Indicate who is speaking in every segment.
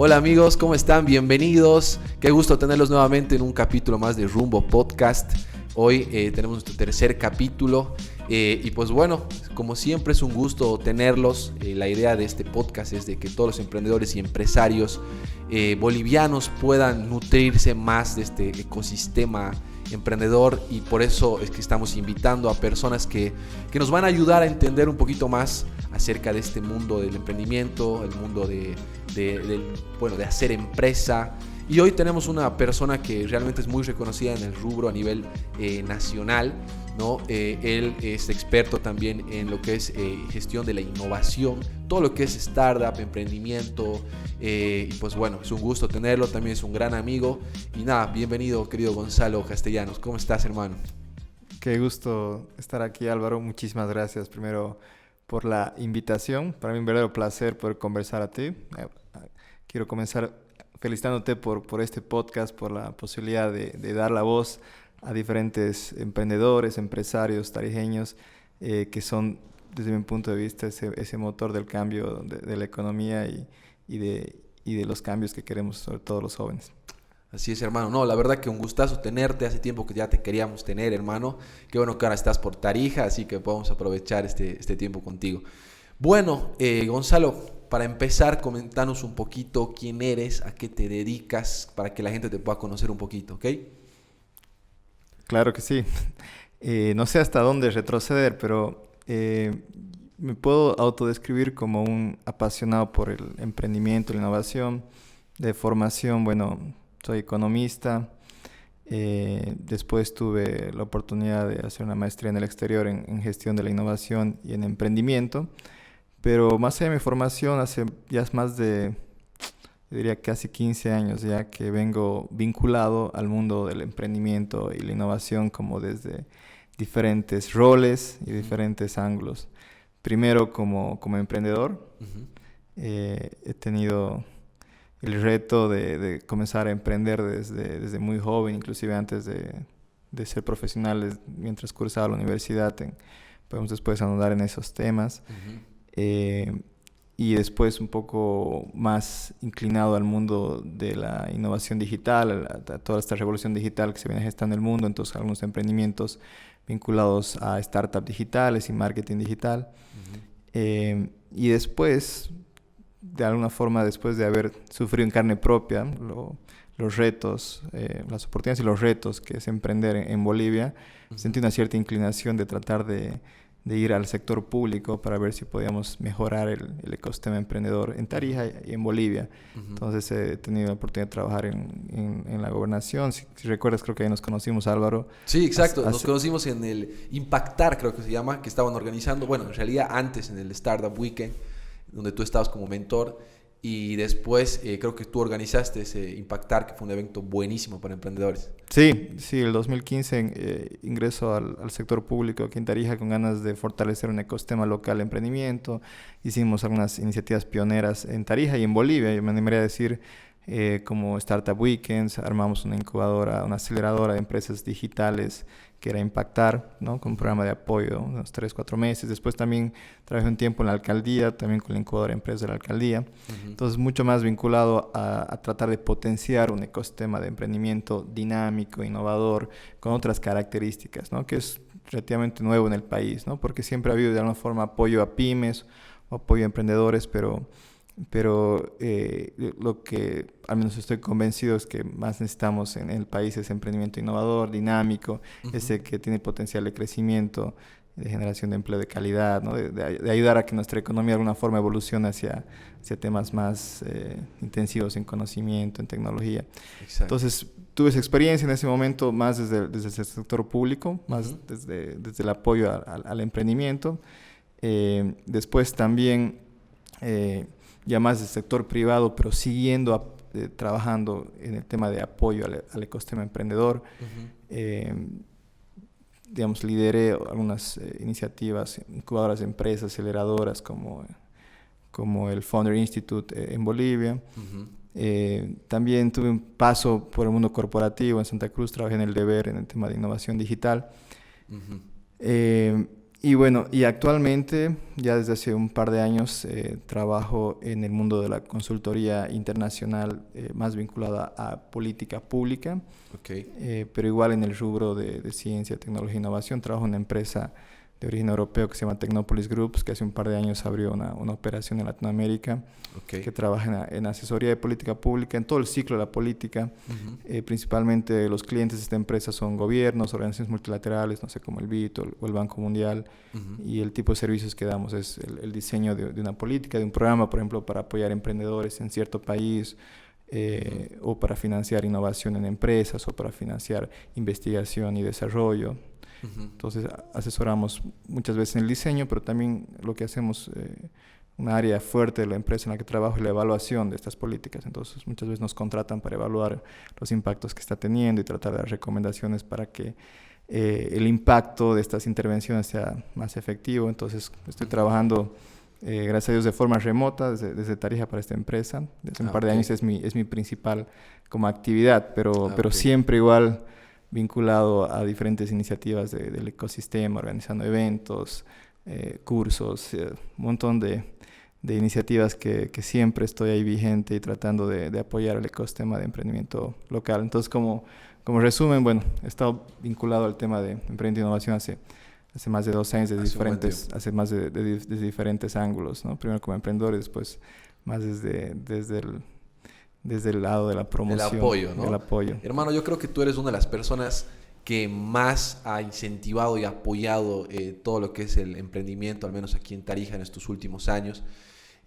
Speaker 1: Hola amigos, ¿cómo están? Bienvenidos. Qué gusto tenerlos nuevamente en un capítulo más de Rumbo Podcast. Hoy tenemos nuestro tercer capítulo y pues bueno, como siempre es un gusto tenerlos. La idea de este podcast es de que todos los emprendedores y empresarios bolivianos puedan nutrirse más de este ecosistema emprendedor, y por eso es que estamos invitando a personas que nos van a ayudar a entender un poquito más acerca de este mundo del emprendimiento, el mundo de hacer empresa. Y hoy tenemos una persona que realmente es muy reconocida en el rubro a nivel nacional, ¿no? Él es experto también en lo que es gestión de la innovación, todo lo que es startup, emprendimiento, y pues bueno, es un gusto tenerlo, también es un gran amigo. Y nada, bienvenido querido Gonzalo Castellanos, ¿cómo estás, hermano?
Speaker 2: Qué gusto estar aquí, Álvaro. Muchísimas gracias primero por la invitación. Para mí un verdadero placer poder conversar a ti. Quiero comenzar felicitándote por este podcast, por la posibilidad de dar la voz a diferentes emprendedores, empresarios, tarijeños, que son, desde mi punto de vista, ese motor del cambio de la economía y de los cambios que queremos, sobre todo los jóvenes.
Speaker 1: Así es, hermano. No, la verdad que un gustazo tenerte. Hace tiempo que ya te queríamos tener, hermano. Qué bueno que ahora estás por Tarija, así que podemos aprovechar este tiempo contigo. Bueno, Gonzalo, para empezar, comentanos un poquito quién eres, a qué te dedicas, para que la gente te pueda conocer un poquito, ¿ok?
Speaker 2: Claro que sí. No sé hasta dónde retroceder, pero me puedo autodescribir como un apasionado por el emprendimiento, la innovación. De formación, bueno, soy economista. Después tuve la oportunidad de hacer una maestría en el exterior en gestión de la innovación y en emprendimiento. Pero más allá de mi formación, hace ya más de, yo diría, casi 15 años ya que vengo vinculado al mundo del emprendimiento y la innovación como desde diferentes roles y diferentes ángulos. Primero como emprendedor,
Speaker 1: Uh-huh.
Speaker 2: he tenido el reto de comenzar a emprender desde muy joven, inclusive antes de ser profesional, mientras cursaba la universidad. Podemos después ahondar en esos temas.
Speaker 1: Uh-huh.
Speaker 2: Eh, y después un poco más inclinado al mundo de la innovación digital, a toda esta revolución digital que se viene gestando en el mundo, entonces algunos emprendimientos vinculados a startups digitales y marketing digital.
Speaker 1: Uh-huh.
Speaker 2: Y después, de alguna forma, después de haber sufrido en carne propia los retos, las oportunidades y los retos que es emprender en Bolivia,
Speaker 1: Uh-huh.
Speaker 2: sentí una cierta inclinación de tratar de ir al sector público para ver si podíamos mejorar el ecosistema emprendedor en Tarija y en Bolivia.
Speaker 1: Uh-huh.
Speaker 2: Entonces he tenido la oportunidad de trabajar en la gobernación. Si recuerdas, creo que ahí nos conocimos, Álvaro.
Speaker 1: Sí, exacto. Nos conocimos en el Impactar, creo que se llama, que estaban organizando, bueno, en realidad antes en el Startup Weekend, donde tú estabas como mentor, y después creo que tú organizaste ese Impactar, que fue un evento buenísimo para emprendedores.
Speaker 2: Sí, el 2015 ingreso al sector público aquí en Tarija con ganas de fortalecer un ecosistema local de emprendimiento. Hicimos algunas iniciativas pioneras en Tarija y en Bolivia, yo me animaría a decir, como Startup Weekends. Armamos una incubadora, una aceleradora de empresas digitales que era Impactar, ¿no? Con un programa de apoyo, unos 3-4 meses. Después también trabajé un tiempo en la alcaldía, también con la incubadora de empresas de la alcaldía.
Speaker 1: Uh-huh.
Speaker 2: Entonces, mucho más vinculado a tratar de potenciar un ecosistema de emprendimiento dinámico, innovador, con otras características, ¿no? Que es relativamente nuevo en el país, ¿no? Porque siempre ha habido de alguna forma apoyo a pymes o apoyo a emprendedores, pero lo que al menos estoy convencido es que más necesitamos en el país es emprendimiento innovador, dinámico,
Speaker 1: Uh-huh.
Speaker 2: ese que tiene potencial de crecimiento, de generación de empleo de calidad, ¿no? de ayudar a que nuestra economía de alguna forma evolucione hacia temas más intensivos en conocimiento, en tecnología.
Speaker 1: Exacto.
Speaker 2: Entonces, tuve esa experiencia en ese momento más desde el sector público, más
Speaker 1: Uh-huh.
Speaker 2: desde el apoyo al emprendimiento. Después también ya más del sector privado, pero siguiendo trabajando en el tema de apoyo al ecosistema emprendedor.
Speaker 1: Uh-huh.
Speaker 2: Digamos, lideré algunas iniciativas, incubadoras de empresas, aceleradoras como el Founder Institute en Bolivia.
Speaker 1: Uh-huh.
Speaker 2: También tuve un paso por el mundo corporativo en Santa Cruz, trabajé en el Deber en el tema de innovación digital.
Speaker 1: Uh-huh.
Speaker 2: Y bueno, y actualmente, ya desde hace un par de años, trabajo en el mundo de la consultoría internacional más vinculada a política pública, pero igual en el rubro de ciencia, tecnología e innovación. Trabajo en una empresa de origen europeo que se llama Technopolis Groups, que hace un par de años abrió una operación en Latinoamérica, que trabaja en asesoría de política pública, en todo el ciclo de la política. Principalmente los clientes de esta empresa son gobiernos, organizaciones multilaterales, no sé, como el BID o el Banco Mundial, y el tipo de servicios que damos es el diseño de una política, de un programa, por ejemplo, para apoyar emprendedores en cierto país, o para financiar innovación en empresas, o para financiar investigación y desarrollo. Entonces asesoramos muchas veces en el diseño, pero también lo que hacemos, una área fuerte de la empresa en la que trabajo, es la evaluación de estas políticas. Entonces muchas veces nos contratan para evaluar los impactos que está teniendo y tratar de dar recomendaciones para que el impacto de estas intervenciones sea más efectivo. Entonces estoy trabajando, gracias a Dios, de forma remota desde Tarija para esta empresa. Desde un par de años es mi principal como actividad, pero siempre igual vinculado a diferentes iniciativas del ecosistema, organizando eventos, cursos, un montón de iniciativas que siempre estoy ahí vigente y tratando de apoyar el ecosistema de emprendimiento local. Entonces, como resumen, bueno, he estado vinculado al tema de emprendimiento e innovación hace más de 2 años, desde diferentes ángulos, ¿no? Primero como emprendedor y después más desde el lado de la promoción.
Speaker 1: El apoyo, ¿no?
Speaker 2: El apoyo.
Speaker 1: Hermano, yo creo que tú eres una de las personas que más ha incentivado y apoyado todo lo que es el emprendimiento, al menos aquí en Tarija en estos últimos años.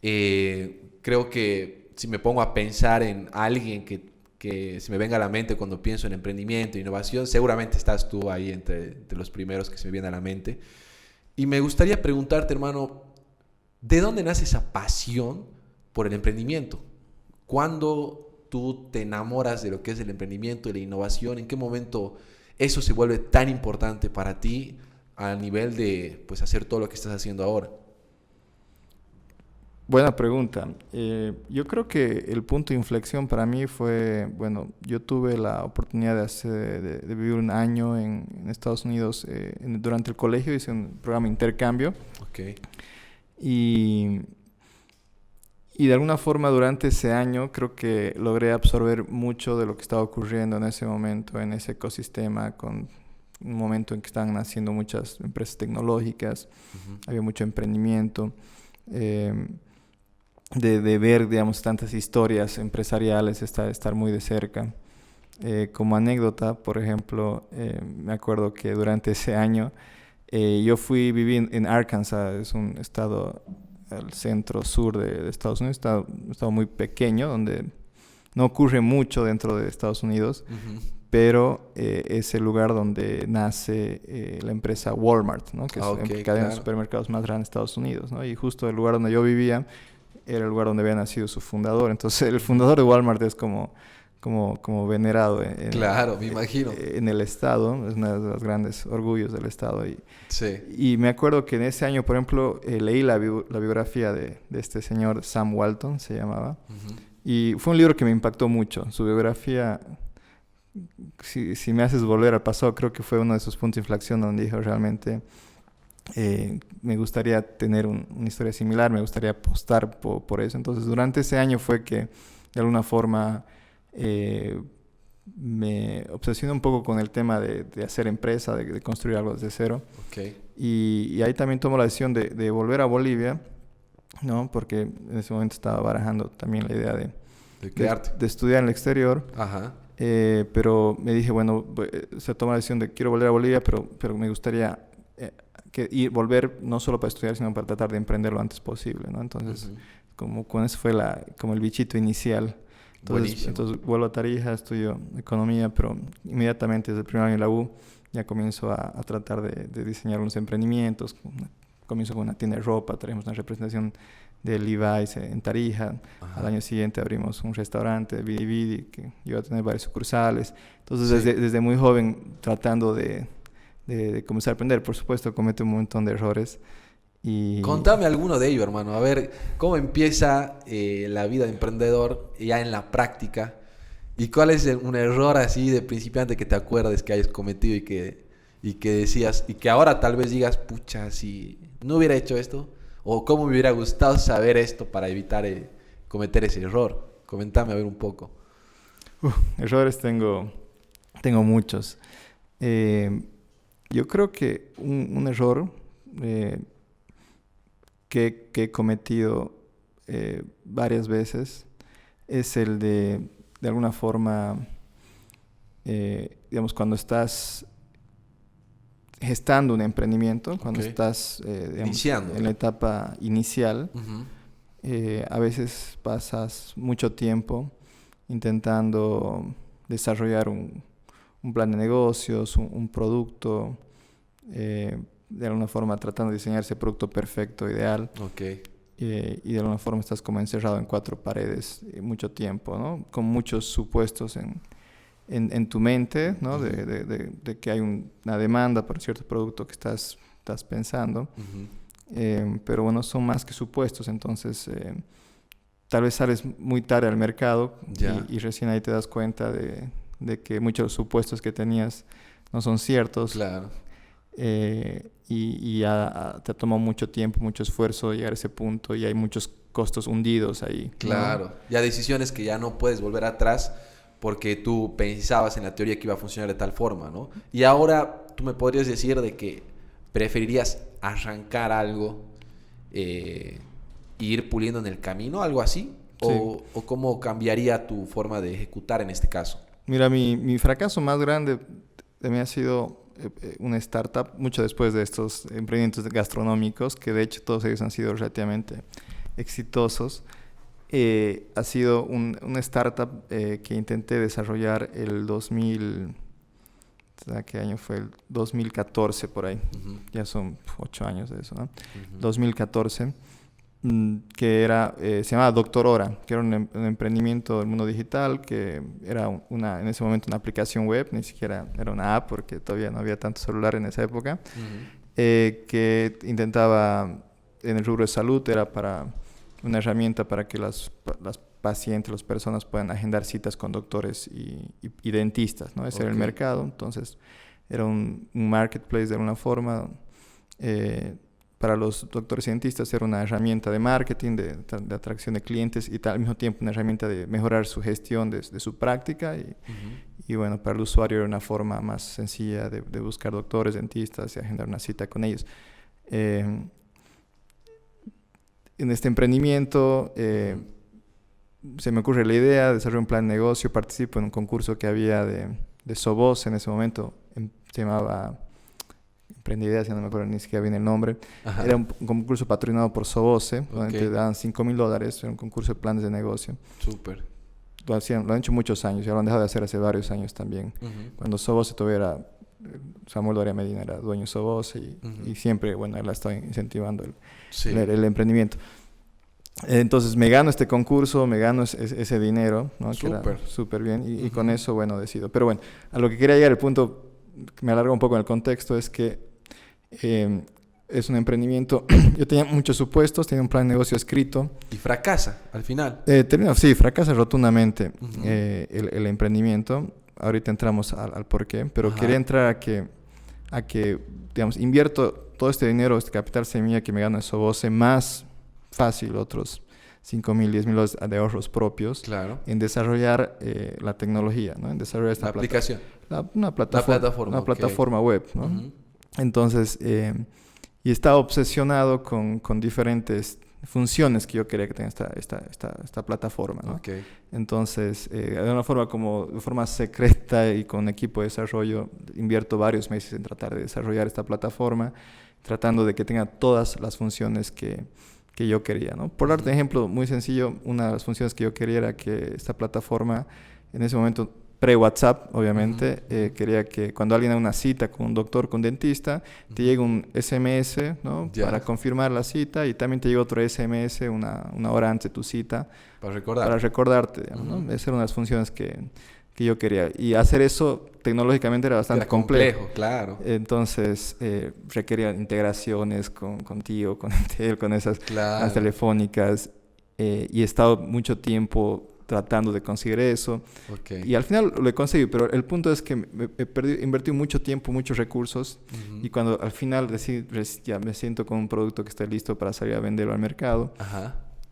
Speaker 1: Creo que si me pongo a pensar en alguien que se me venga a la mente cuando pienso en emprendimiento e innovación, seguramente estás tú ahí entre los primeros que se me vienen a la mente. Y me gustaría preguntarte, hermano, ¿de dónde nace esa pasión por el emprendimiento? ¿Cuándo tú te enamoras de lo que es el emprendimiento y la innovación? ¿En qué momento eso se vuelve tan importante para ti a nivel de pues, hacer todo lo que estás haciendo ahora?
Speaker 2: Buena pregunta. Yo creo que el punto de inflexión para mí fue, bueno, yo tuve la oportunidad de vivir un año en Estados Unidos durante el colegio. Hice un programa de intercambio. Y de alguna forma durante ese año creo que logré absorber mucho de lo que estaba ocurriendo en ese momento, en ese ecosistema, con un momento en que estaban naciendo muchas empresas tecnológicas, había mucho emprendimiento, de ver, digamos, tantas historias empresariales, estar muy de cerca. Como anécdota, por ejemplo, me acuerdo que durante ese año viví en Arkansas, es un estado al centro-sur de Estados Unidos, un estado muy pequeño, donde no ocurre mucho dentro de Estados Unidos, pero es el lugar donde nace la empresa Walmart, ¿no? Que es la cadena de supermercados más grande de Estados Unidos, ¿no? Y justo el lugar donde yo vivía era el lugar donde había nacido su fundador. Entonces el fundador de Walmart es como venerado
Speaker 1: me imagino.
Speaker 2: En el estado, es uno de los grandes orgullos del estado.
Speaker 1: Sí.
Speaker 2: Y me acuerdo que en ese año, por ejemplo, leí la biografía de este señor, Sam Walton se llamaba, y fue un libro que me impactó mucho. Su biografía, si me haces volver al pasado, creo que fue uno de esos puntos de inflexión donde dijo realmente, me gustaría tener una historia similar, me gustaría apostar por eso. Entonces durante ese año fue que de alguna forma me obsesioné un poco con el tema de hacer empresa, de construir algo desde cero. Y ahí también tomo la decisión de volver a Bolivia, ¿no? Porque en ese momento estaba barajando también la idea de estudiar en el exterior. Pero me dije, bueno, se toma la decisión de quiero volver a Bolivia, pero me gustaría volver no solo para estudiar, sino para tratar de emprender lo antes posible, ¿no? Entonces, como con eso fue como el bichito inicial. Entonces vuelvo a Tarija, estudio economía, pero inmediatamente desde el primer año en la U ya comienzo a tratar de diseñar unos emprendimientos. Comienzo con una tienda de ropa, traemos una representación de Levi's en Tarija. Al año siguiente abrimos un restaurante, Vidi Vidi, que iba a tener varias sucursales. Entonces desde muy joven tratando de comenzar a aprender. Por supuesto cometo un montón de errores.
Speaker 1: Contame alguno de ellos, hermano. A ver, ¿cómo empieza la vida de emprendedor ya en la práctica? ¿Y cuál es un error así de principiante que te acuerdes que hayas cometido y y que decías, y que ahora tal vez digas, pucha, si no hubiera hecho esto, o cómo me hubiera gustado saber esto para evitar cometer ese error? Coméntame a ver un poco.
Speaker 2: Errores tengo muchos. Yo creo que un error que he cometido varias veces es el de alguna forma, digamos, cuando estás gestando un emprendimiento, cuando estás digamos,
Speaker 1: Iniciando.
Speaker 2: en la etapa inicial,
Speaker 1: Uh-huh.
Speaker 2: a veces pasas mucho tiempo intentando desarrollar un plan de negocios, un producto, de alguna forma tratando de diseñar ese producto perfecto, ideal.
Speaker 1: Ok.
Speaker 2: Y de alguna forma estás como encerrado en cuatro paredes mucho tiempo, ¿no? Con muchos supuestos en tu mente, ¿no?
Speaker 1: Uh-huh.
Speaker 2: De que hay una demanda por cierto producto que estás pensando.
Speaker 1: Uh-huh.
Speaker 2: Pero bueno, son más que supuestos, entonces tal vez sales muy tarde al mercado y recién ahí te das cuenta de que muchos supuestos que tenías no son ciertos.
Speaker 1: Claro.
Speaker 2: Y ya te ha tomado mucho tiempo, mucho esfuerzo llegar a ese punto y hay muchos costos hundidos ahí, ¿no?
Speaker 1: Claro. Ya decisiones que ya no puedes volver atrás porque tú pensabas en la teoría que iba a funcionar de tal forma, ¿no? Y ahora tú me podrías decir de que preferirías arrancar algo e ir puliendo en el camino, algo así,
Speaker 2: Sí.
Speaker 1: o cómo cambiaría tu forma de ejecutar en este caso.
Speaker 2: Mira, mi fracaso más grande de mí ha sido una startup, mucho después de estos emprendimientos gastronómicos, que de hecho todos ellos han sido relativamente exitosos. Ha sido una startup que intenté desarrollar el 2000, ¿qué año fue? El 2014 por ahí.
Speaker 1: Uh-huh.
Speaker 2: Ya son 8 años de eso, ¿no?
Speaker 1: Uh-huh.
Speaker 2: 2014, que era, se llamaba Doctor Hora, que era un emprendimiento del mundo digital, que era en ese momento una aplicación web, ni siquiera era una app, porque todavía no había tanto celular en esa época, que intentaba, en el rubro de salud, era para una herramienta para que las pacientes, las personas puedan agendar citas con doctores y dentistas, ¿no? Ese era el mercado. Entonces era un marketplace de alguna forma. Para los doctores y dentistas era una herramienta de marketing, de atracción de clientes y al mismo tiempo una herramienta de mejorar su gestión de su práctica. Y bueno, para el usuario era una forma más sencilla de buscar doctores, dentistas y agendar una cita con ellos. En este emprendimiento se me ocurre la idea, desarrollo un plan de negocio, participo en un concurso que había de Soboz en ese momento, se llamaba Emprendideas, ya no me acuerdo ni siquiera bien el nombre. Ajá. Era un concurso patrocinado por Soboce, donde te daban $5,000, era un concurso de planes de negocio.
Speaker 1: Súper.
Speaker 2: Lo han hecho muchos años, ya lo han dejado de hacer hace varios años también. Cuando Soboce todavía era, Samuel Doria Medina era dueño de Soboce y siempre, bueno, él ha estado incentivando el emprendimiento. Entonces me gano este concurso, me gano ese dinero, ¿no? Que era súper bien y con eso, bueno, decido. Pero bueno, a lo que quería llegar, el punto que me alargo un poco en el contexto es que es un emprendimiento. Yo tenía muchos supuestos, tenía un plan de negocio escrito.
Speaker 1: ¿Y fracasa al final?
Speaker 2: Sí, fracasa rotundamente el emprendimiento. Ahorita entramos al porqué, pero quería entrar a que, digamos, invierto todo este dinero, este capital semilla que me gano de Soboce, más fácil otros $5,000, $10,000 de ahorros propios,
Speaker 1: claro,
Speaker 2: en desarrollar la tecnología, ¿no? En desarrollar esta
Speaker 1: aplicación.
Speaker 2: Una plataforma web, ¿no? Entonces, y estaba obsesionado con diferentes funciones que yo quería que tenga esta plataforma, ¿no? Entonces, de una forma de forma secreta y con un equipo de desarrollo, invierto varios meses en tratar de desarrollar esta plataforma, tratando de que tenga todas las funciones que yo quería, ¿no? Por darte un ejemplo muy sencillo, una de las funciones que yo quería era que esta plataforma, en ese momento pre-WhatsApp, obviamente, quería que cuando alguien da una cita con un doctor, con un dentista, te llegue un SMS, ¿no? Para confirmar la cita, y también te llega otro SMS una hora antes de tu cita.
Speaker 1: Para
Speaker 2: recordarte, ¿no? Esa era una de las funciones que yo quería. Y hacer eso tecnológicamente era bastante complejo.
Speaker 1: Claro.
Speaker 2: Entonces, requería integraciones contigo, con Entel, con esas las telefónicas. Y he estado mucho tiempo tratando de conseguir eso.
Speaker 1: Okay.
Speaker 2: Y al final lo he conseguido, pero el punto es que invertí mucho tiempo, muchos recursos, y cuando al final ya me siento con un producto que está listo para salir a venderlo al mercado,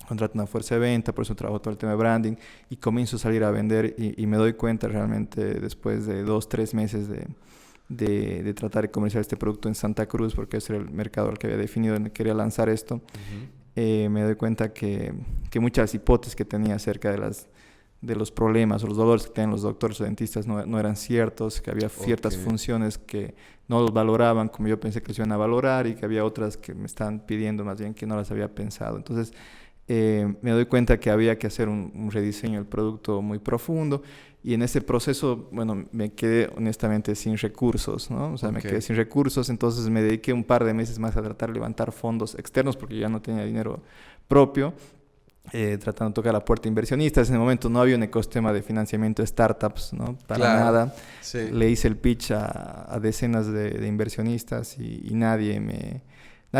Speaker 2: contrato una fuerza de venta, por eso trabajo todo el tema de branding, y comienzo a salir a vender y me doy cuenta realmente después de 2-3 meses de tratar de comercializar este producto en Santa Cruz, porque ese era el mercado al que había definido, quería lanzar esto. Me doy cuenta que muchas hipótesis que tenía acerca de los problemas o los dolores que tenían los doctores o dentistas no eran ciertos, que había ciertas funciones que no los valoraban como yo pensé que se iban a valorar, y que había otras que me estaban pidiendo más bien que no las había pensado. Entonces me doy cuenta que había que hacer un rediseño del producto muy profundo, y en ese proceso, bueno, me quedé honestamente sin recursos, ¿no? O sea, me quedé sin recursos, entonces me dediqué un par de meses más a tratar de levantar fondos externos porque ya no tenía dinero propio, tratando de tocar la puerta de inversionistas. En el momento no había un ecosistema de financiamiento de startups, ¿no? Para nada. Sí. Le hice el pitch a decenas de inversionistas y nadie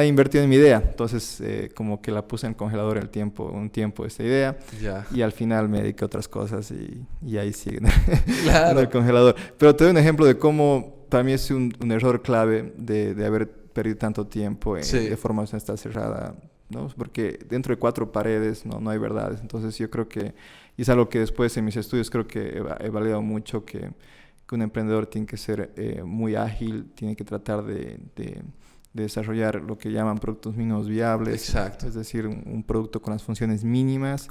Speaker 2: invirtió en mi idea. Entonces, como que la puse en el congelador un tiempo esta idea. Y al final me dediqué a otras cosas y ahí sigue en el congelador. Pero te doy un ejemplo de cómo para mí es un error clave de haber perdido tanto tiempo de formación esta cerrada, ¿no? Porque dentro de 4 paredes no hay verdades. Entonces, yo creo que, y es algo que después en mis estudios creo que he validado mucho, que un emprendedor tiene que ser muy ágil, tiene que tratar de desarrollar lo que llaman productos mínimos viables.
Speaker 1: Exacto.
Speaker 2: Es decir, un producto con las funciones mínimas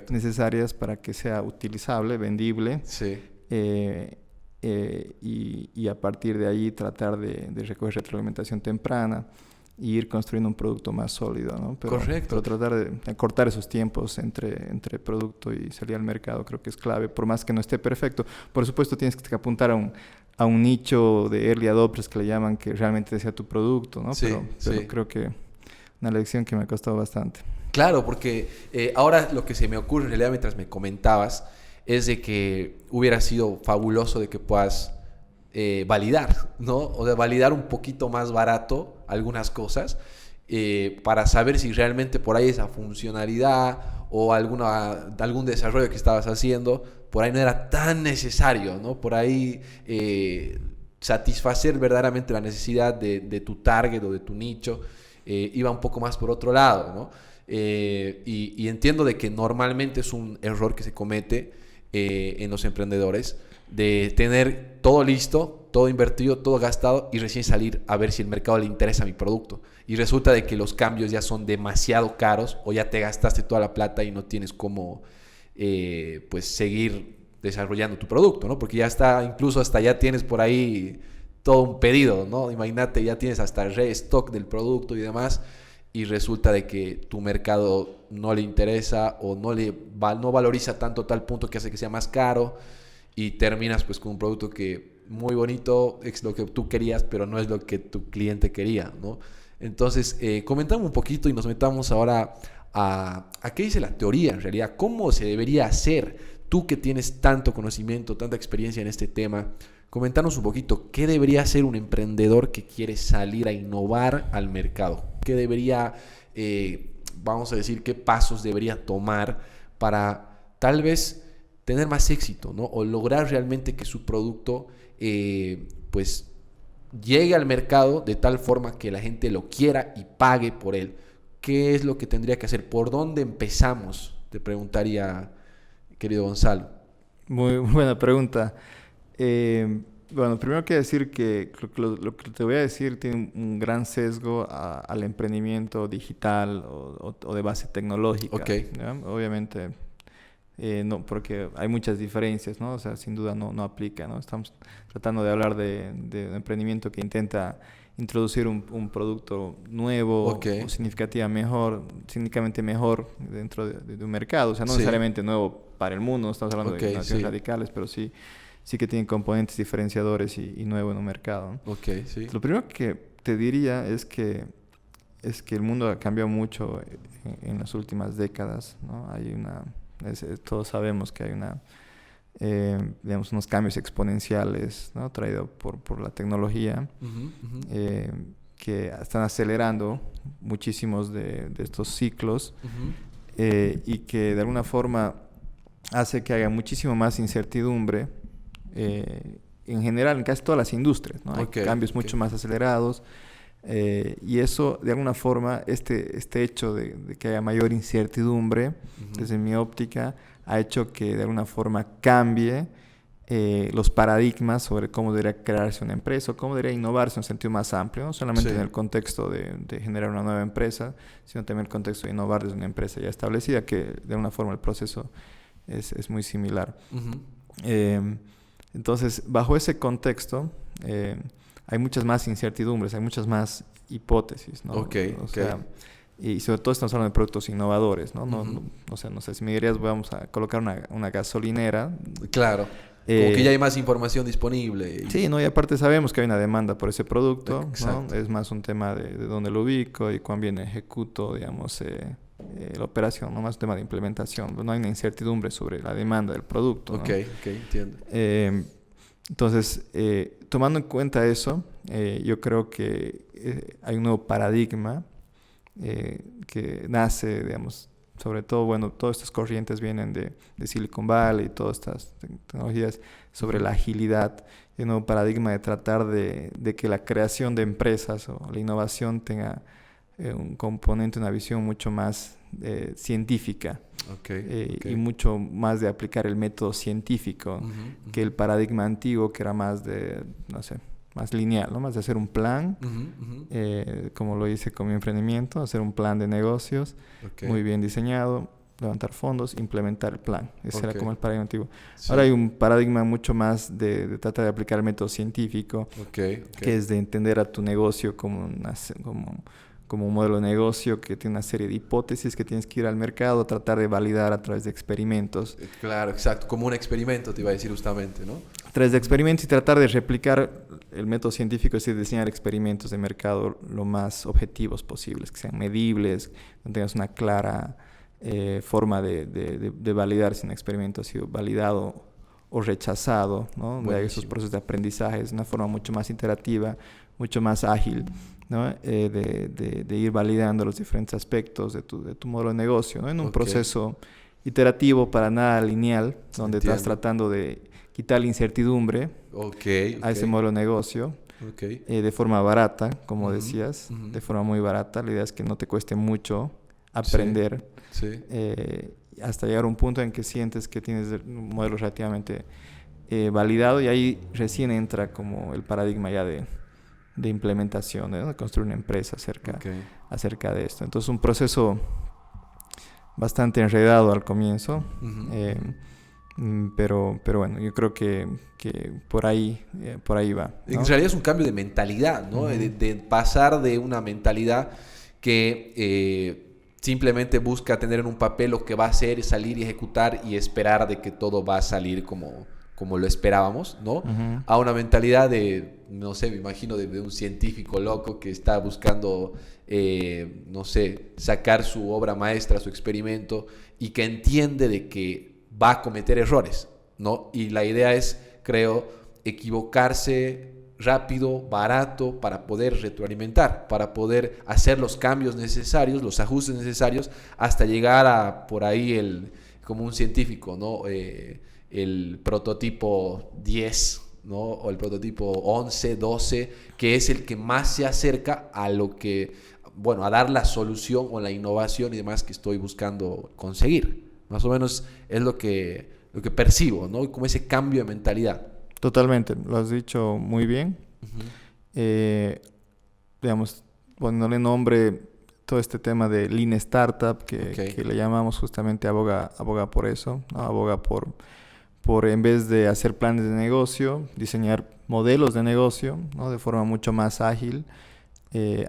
Speaker 2: necesarias para que sea utilizable, vendible.
Speaker 1: Sí.
Speaker 2: Y a partir de ahí tratar de recoger retroalimentación temprana e ir construyendo un producto más sólido, ¿no? Pero tratar de cortar esos tiempos entre producto y salir al mercado creo que es clave, por más que no esté perfecto. Por supuesto, tienes que apuntar a un nicho de early adopters que le llaman, que realmente desea tu producto, ¿no? Pero creo que una lección que me ha costado bastante.
Speaker 1: Claro, porque ahora lo que se me ocurre en realidad mientras me comentabas es de que hubiera sido fabuloso de que puedas validar, ¿no? O sea, validar un poquito más barato algunas cosas para saber si realmente por ahí esa funcionalidad o algún desarrollo que estabas haciendo por ahí no era tan necesario, ¿no? Por ahí satisfacer verdaderamente la necesidad de tu target o de tu nicho iba un poco más por otro lado, ¿no? Y entiendo de que normalmente es un error que se comete en los emprendedores, de tener todo listo, todo invertido, todo gastado y recién salir a ver si el mercado le interesa mi producto. Y resulta de que los cambios ya son demasiado caros o ya te gastaste toda la plata y no tienes cómo pues seguir desarrollando tu producto, ¿no? Porque ya está, incluso hasta ya tienes por ahí todo un pedido, ¿no? Imagínate, ya tienes hasta el restock del producto y demás, y resulta de que tu mercado no le interesa o no valoriza tanto tal punto que hace que sea más caro, y terminas pues con un producto que muy bonito, es lo que tú querías, pero no es lo que tu cliente quería, ¿no? Entonces, comentamos un poquito y nos metamos ahora a qué dice la teoría en realidad, cómo se debería hacer. Tú que tienes tanto conocimiento, tanta experiencia en este tema, comentanos un poquito, ¿qué debería hacer un emprendedor que quiere salir a innovar al mercado? ¿Qué debería, vamos a decir, qué pasos debería tomar para tal vez tener más éxito, ¿no? O lograr realmente que su producto pues llegue al mercado de tal forma que la gente lo quiera y pague por él? ¿Qué es lo que tendría que hacer? ¿Por dónde empezamos? Te preguntaría, querido Gonzalo.
Speaker 2: Muy buena pregunta. Bueno, primero quiero decir que lo que te voy a decir tiene un gran sesgo al emprendimiento digital o de base tecnológica. ¿Ya? Obviamente, no, porque hay muchas diferencias, ¿no? O sea, sin duda no aplica, ¿no? Estamos tratando de hablar de un emprendimiento que intenta introducir un producto nuevo o significativamente mejor dentro de un mercado. O sea, no necesariamente nuevo para el mundo, no estamos hablando de innovaciones radicales, pero sí que tienen componentes diferenciadores y nuevo en un mercado, ¿no? Lo primero que te diría es que el mundo ha cambiado mucho en las últimas décadas, ¿no? Todos sabemos que hay digamos, unos cambios exponenciales, ¿no? Traídos por la tecnología, que están acelerando muchísimos de estos ciclos, y que de alguna forma hace que haya muchísimo más incertidumbre en general en casi todas las industrias, ¿no? Hay cambios mucho más acelerados y eso, de alguna forma, este hecho de que haya mayor incertidumbre, desde mi óptica, ha hecho que de alguna forma cambie los paradigmas sobre cómo debería crearse una empresa o cómo debería innovarse en un sentido más amplio, no solamente en el contexto de generar una nueva empresa, sino también en el contexto de innovar desde una empresa ya establecida, que de alguna forma el proceso es muy similar. Entonces, bajo ese contexto, hay muchas más incertidumbres, hay muchas más hipótesis, ¿no? O sea, y sobre todo estamos hablando de productos innovadores, ¿no? O sea, no sé, si me dirías, vamos a colocar una gasolinera.
Speaker 1: Claro. Como que ya hay más información disponible.
Speaker 2: Sí, ¿no? Y aparte sabemos que hay una demanda por ese producto, ¿no? Es más un tema de dónde lo ubico y cuán bien ejecuto, digamos, la operación, no más un tema de implementación. No hay una incertidumbre sobre la demanda del producto, ¿no?
Speaker 1: Entiendo.
Speaker 2: Entonces, tomando en cuenta eso, yo creo que hay un nuevo paradigma que nace, digamos, sobre todo, bueno, todas estas corrientes vienen de Silicon Valley, todas estas tecnologías sobre la agilidad, y un nuevo paradigma de tratar de que la creación de empresas o la innovación tenga un componente, una visión mucho más científica. Y mucho más de aplicar el método científico que el paradigma antiguo, que era más de, no sé, más lineal, ¿no? Más de hacer un plan, como lo hice con mi emprendimiento, hacer un plan de negocios muy bien diseñado, levantar fondos, implementar el plan. Ese era como el paradigma antiguo. Sí. Ahora hay un paradigma mucho más de tratar de aplicar el método científico, que es de entender a tu negocio como un modelo de negocio que tiene una serie de hipótesis que tienes que ir al mercado a tratar de validar a través de experimentos.
Speaker 1: Claro, exacto. Como un experimento, te iba a decir justamente, ¿no?
Speaker 2: A través de experimentos y tratar de replicar el método científico, es decir, diseñar experimentos de mercado lo más objetivos posibles, que sean medibles, que tengas una clara forma de validar si un experimento ha sido validado o rechazado, ¿no? De esos procesos de aprendizaje es una forma mucho más iterativa, mucho más ágil, ¿no? de ir validando los diferentes aspectos de tu modelo de negocio, ¿no? En un proceso iterativo, para nada lineal, donde estás tratando de quitar la incertidumbre a ese modelo de negocio de forma barata, como decías, de forma muy barata. La idea es que no te cueste mucho aprender hasta llegar a un punto en que sientes que tienes un modelo relativamente validado, y ahí recién entra como el paradigma ya de implementación, de construir una empresa acerca de esto. Entonces, un proceso bastante enredado al comienzo, pero bueno, yo creo que por ahí va, ¿no?
Speaker 1: En realidad es un cambio de mentalidad, ¿no? De pasar de una mentalidad que simplemente busca tener en un papel lo que va a hacer, salir y ejecutar y esperar de que todo va a salir como lo esperábamos, ¿no? A una mentalidad de, no sé, me imagino de un científico loco que está buscando, no sé, sacar su obra maestra, su experimento, y que entiende de que va a cometer errores, ¿no? Y la idea es, creo, equivocarse rápido, barato, para poder retroalimentar, para poder hacer los cambios necesarios, los ajustes necesarios, hasta llegar a, por ahí, como un científico, ¿no? El prototipo 10, ¿no? O el prototipo 11, 12, que es el que más se acerca a lo que, bueno, a dar la solución o la innovación y demás que estoy buscando conseguir. Más o menos es lo que percibo, ¿no? Como ese cambio de mentalidad.
Speaker 2: Totalmente, lo has dicho muy bien. Digamos, poniéndole nombre todo este tema de Lean Startup, que le llamamos, justamente aboga por eso, ¿no? Aboga por en vez de hacer planes de negocio, diseñar modelos de negocio, ¿no? De forma mucho más ágil.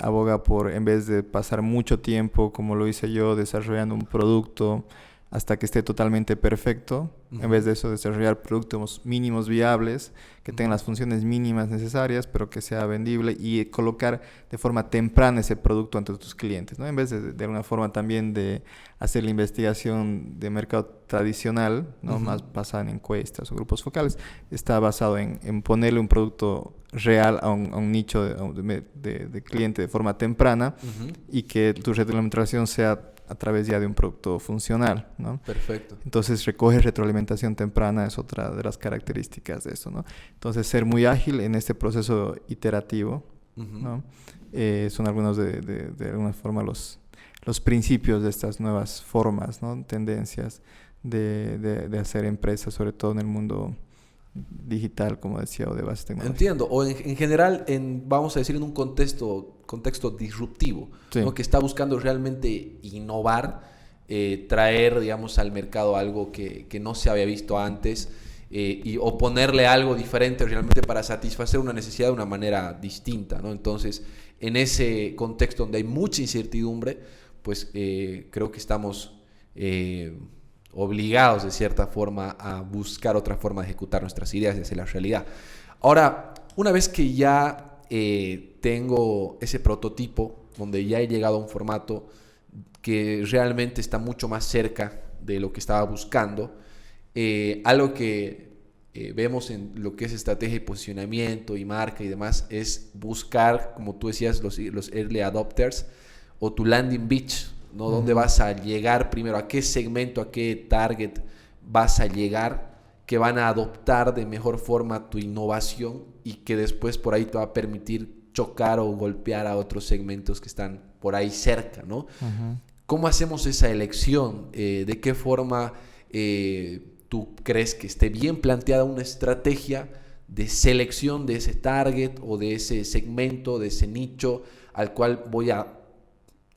Speaker 2: Aboga por, en vez de pasar mucho tiempo, como lo hice yo, desarrollando un producto hasta que esté totalmente perfecto, en vez de eso, desarrollar productos mínimos viables, que tengan las funciones mínimas necesarias, pero que sea vendible, y colocar de forma temprana ese producto ante tus clientes, ¿no? En vez de alguna forma también de hacer la investigación de mercado tradicional, ¿no? Más basada en encuestas o grupos focales, está basado en ponerle un producto real a un nicho de cliente de forma temprana, y que tu retroalimentación sea a través ya de un producto funcional, ¿no?
Speaker 1: Perfecto.
Speaker 2: Entonces, recoger retroalimentación temprana es otra de las características de eso, ¿no? Entonces, ser muy ágil en este proceso iterativo, ¿no? Son algunos de alguna forma los principios de estas nuevas formas, ¿no? Tendencias de hacer empresas, sobre todo en el mundo digital, como decía, o de base tecnológica.
Speaker 1: Entiendo. O en general, vamos a decir, en un contexto disruptivo,
Speaker 2: Sí.
Speaker 1: ¿no? Que está buscando realmente innovar, traer, digamos, al mercado algo que no se había visto antes, o ponerle algo diferente realmente para satisfacer una necesidad de una manera distinta, ¿no? Entonces, en ese contexto donde hay mucha incertidumbre, pues creo que estamos obligados de cierta forma a buscar otra forma de ejecutar nuestras ideas y hacerlas realidad. Ahora, una vez que ya tengo ese prototipo, donde ya he llegado a un formato que realmente está mucho más cerca de lo que estaba buscando, algo que vemos en lo que es estrategia y posicionamiento y marca y demás, es buscar, como tú decías, los early adopters o tu landing beach, ¿no? ¿Dónde vas a llegar primero? ¿A qué segmento, a qué target vas a llegar que van a adoptar de mejor forma tu innovación y que después por ahí te va a permitir chocar o golpear a otros segmentos que están por ahí cerca, ¿no? ¿Cómo hacemos esa elección? ¿De qué forma tú crees que esté bien planteada una estrategia de selección de ese target o de ese segmento, de ese nicho al cual voy a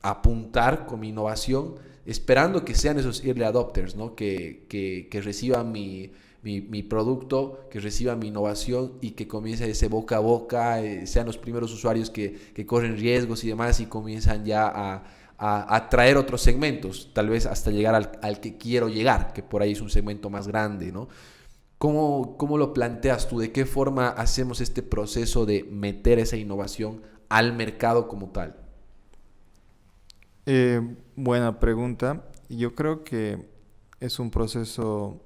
Speaker 1: apuntar con mi innovación, esperando que sean esos early adopters, ¿no? Que reciban mi producto, que reciban mi innovación y que comience ese boca a boca, sean los primeros usuarios que corren riesgos y demás y comienzan ya a atraer otros segmentos, tal vez hasta llegar al que quiero llegar, que por ahí es un segmento más grande, ¿no? ¿Cómo lo planteas tú? ¿De qué forma hacemos este proceso de meter esa innovación al mercado como tal?
Speaker 2: Buena pregunta. Yo creo que es un proceso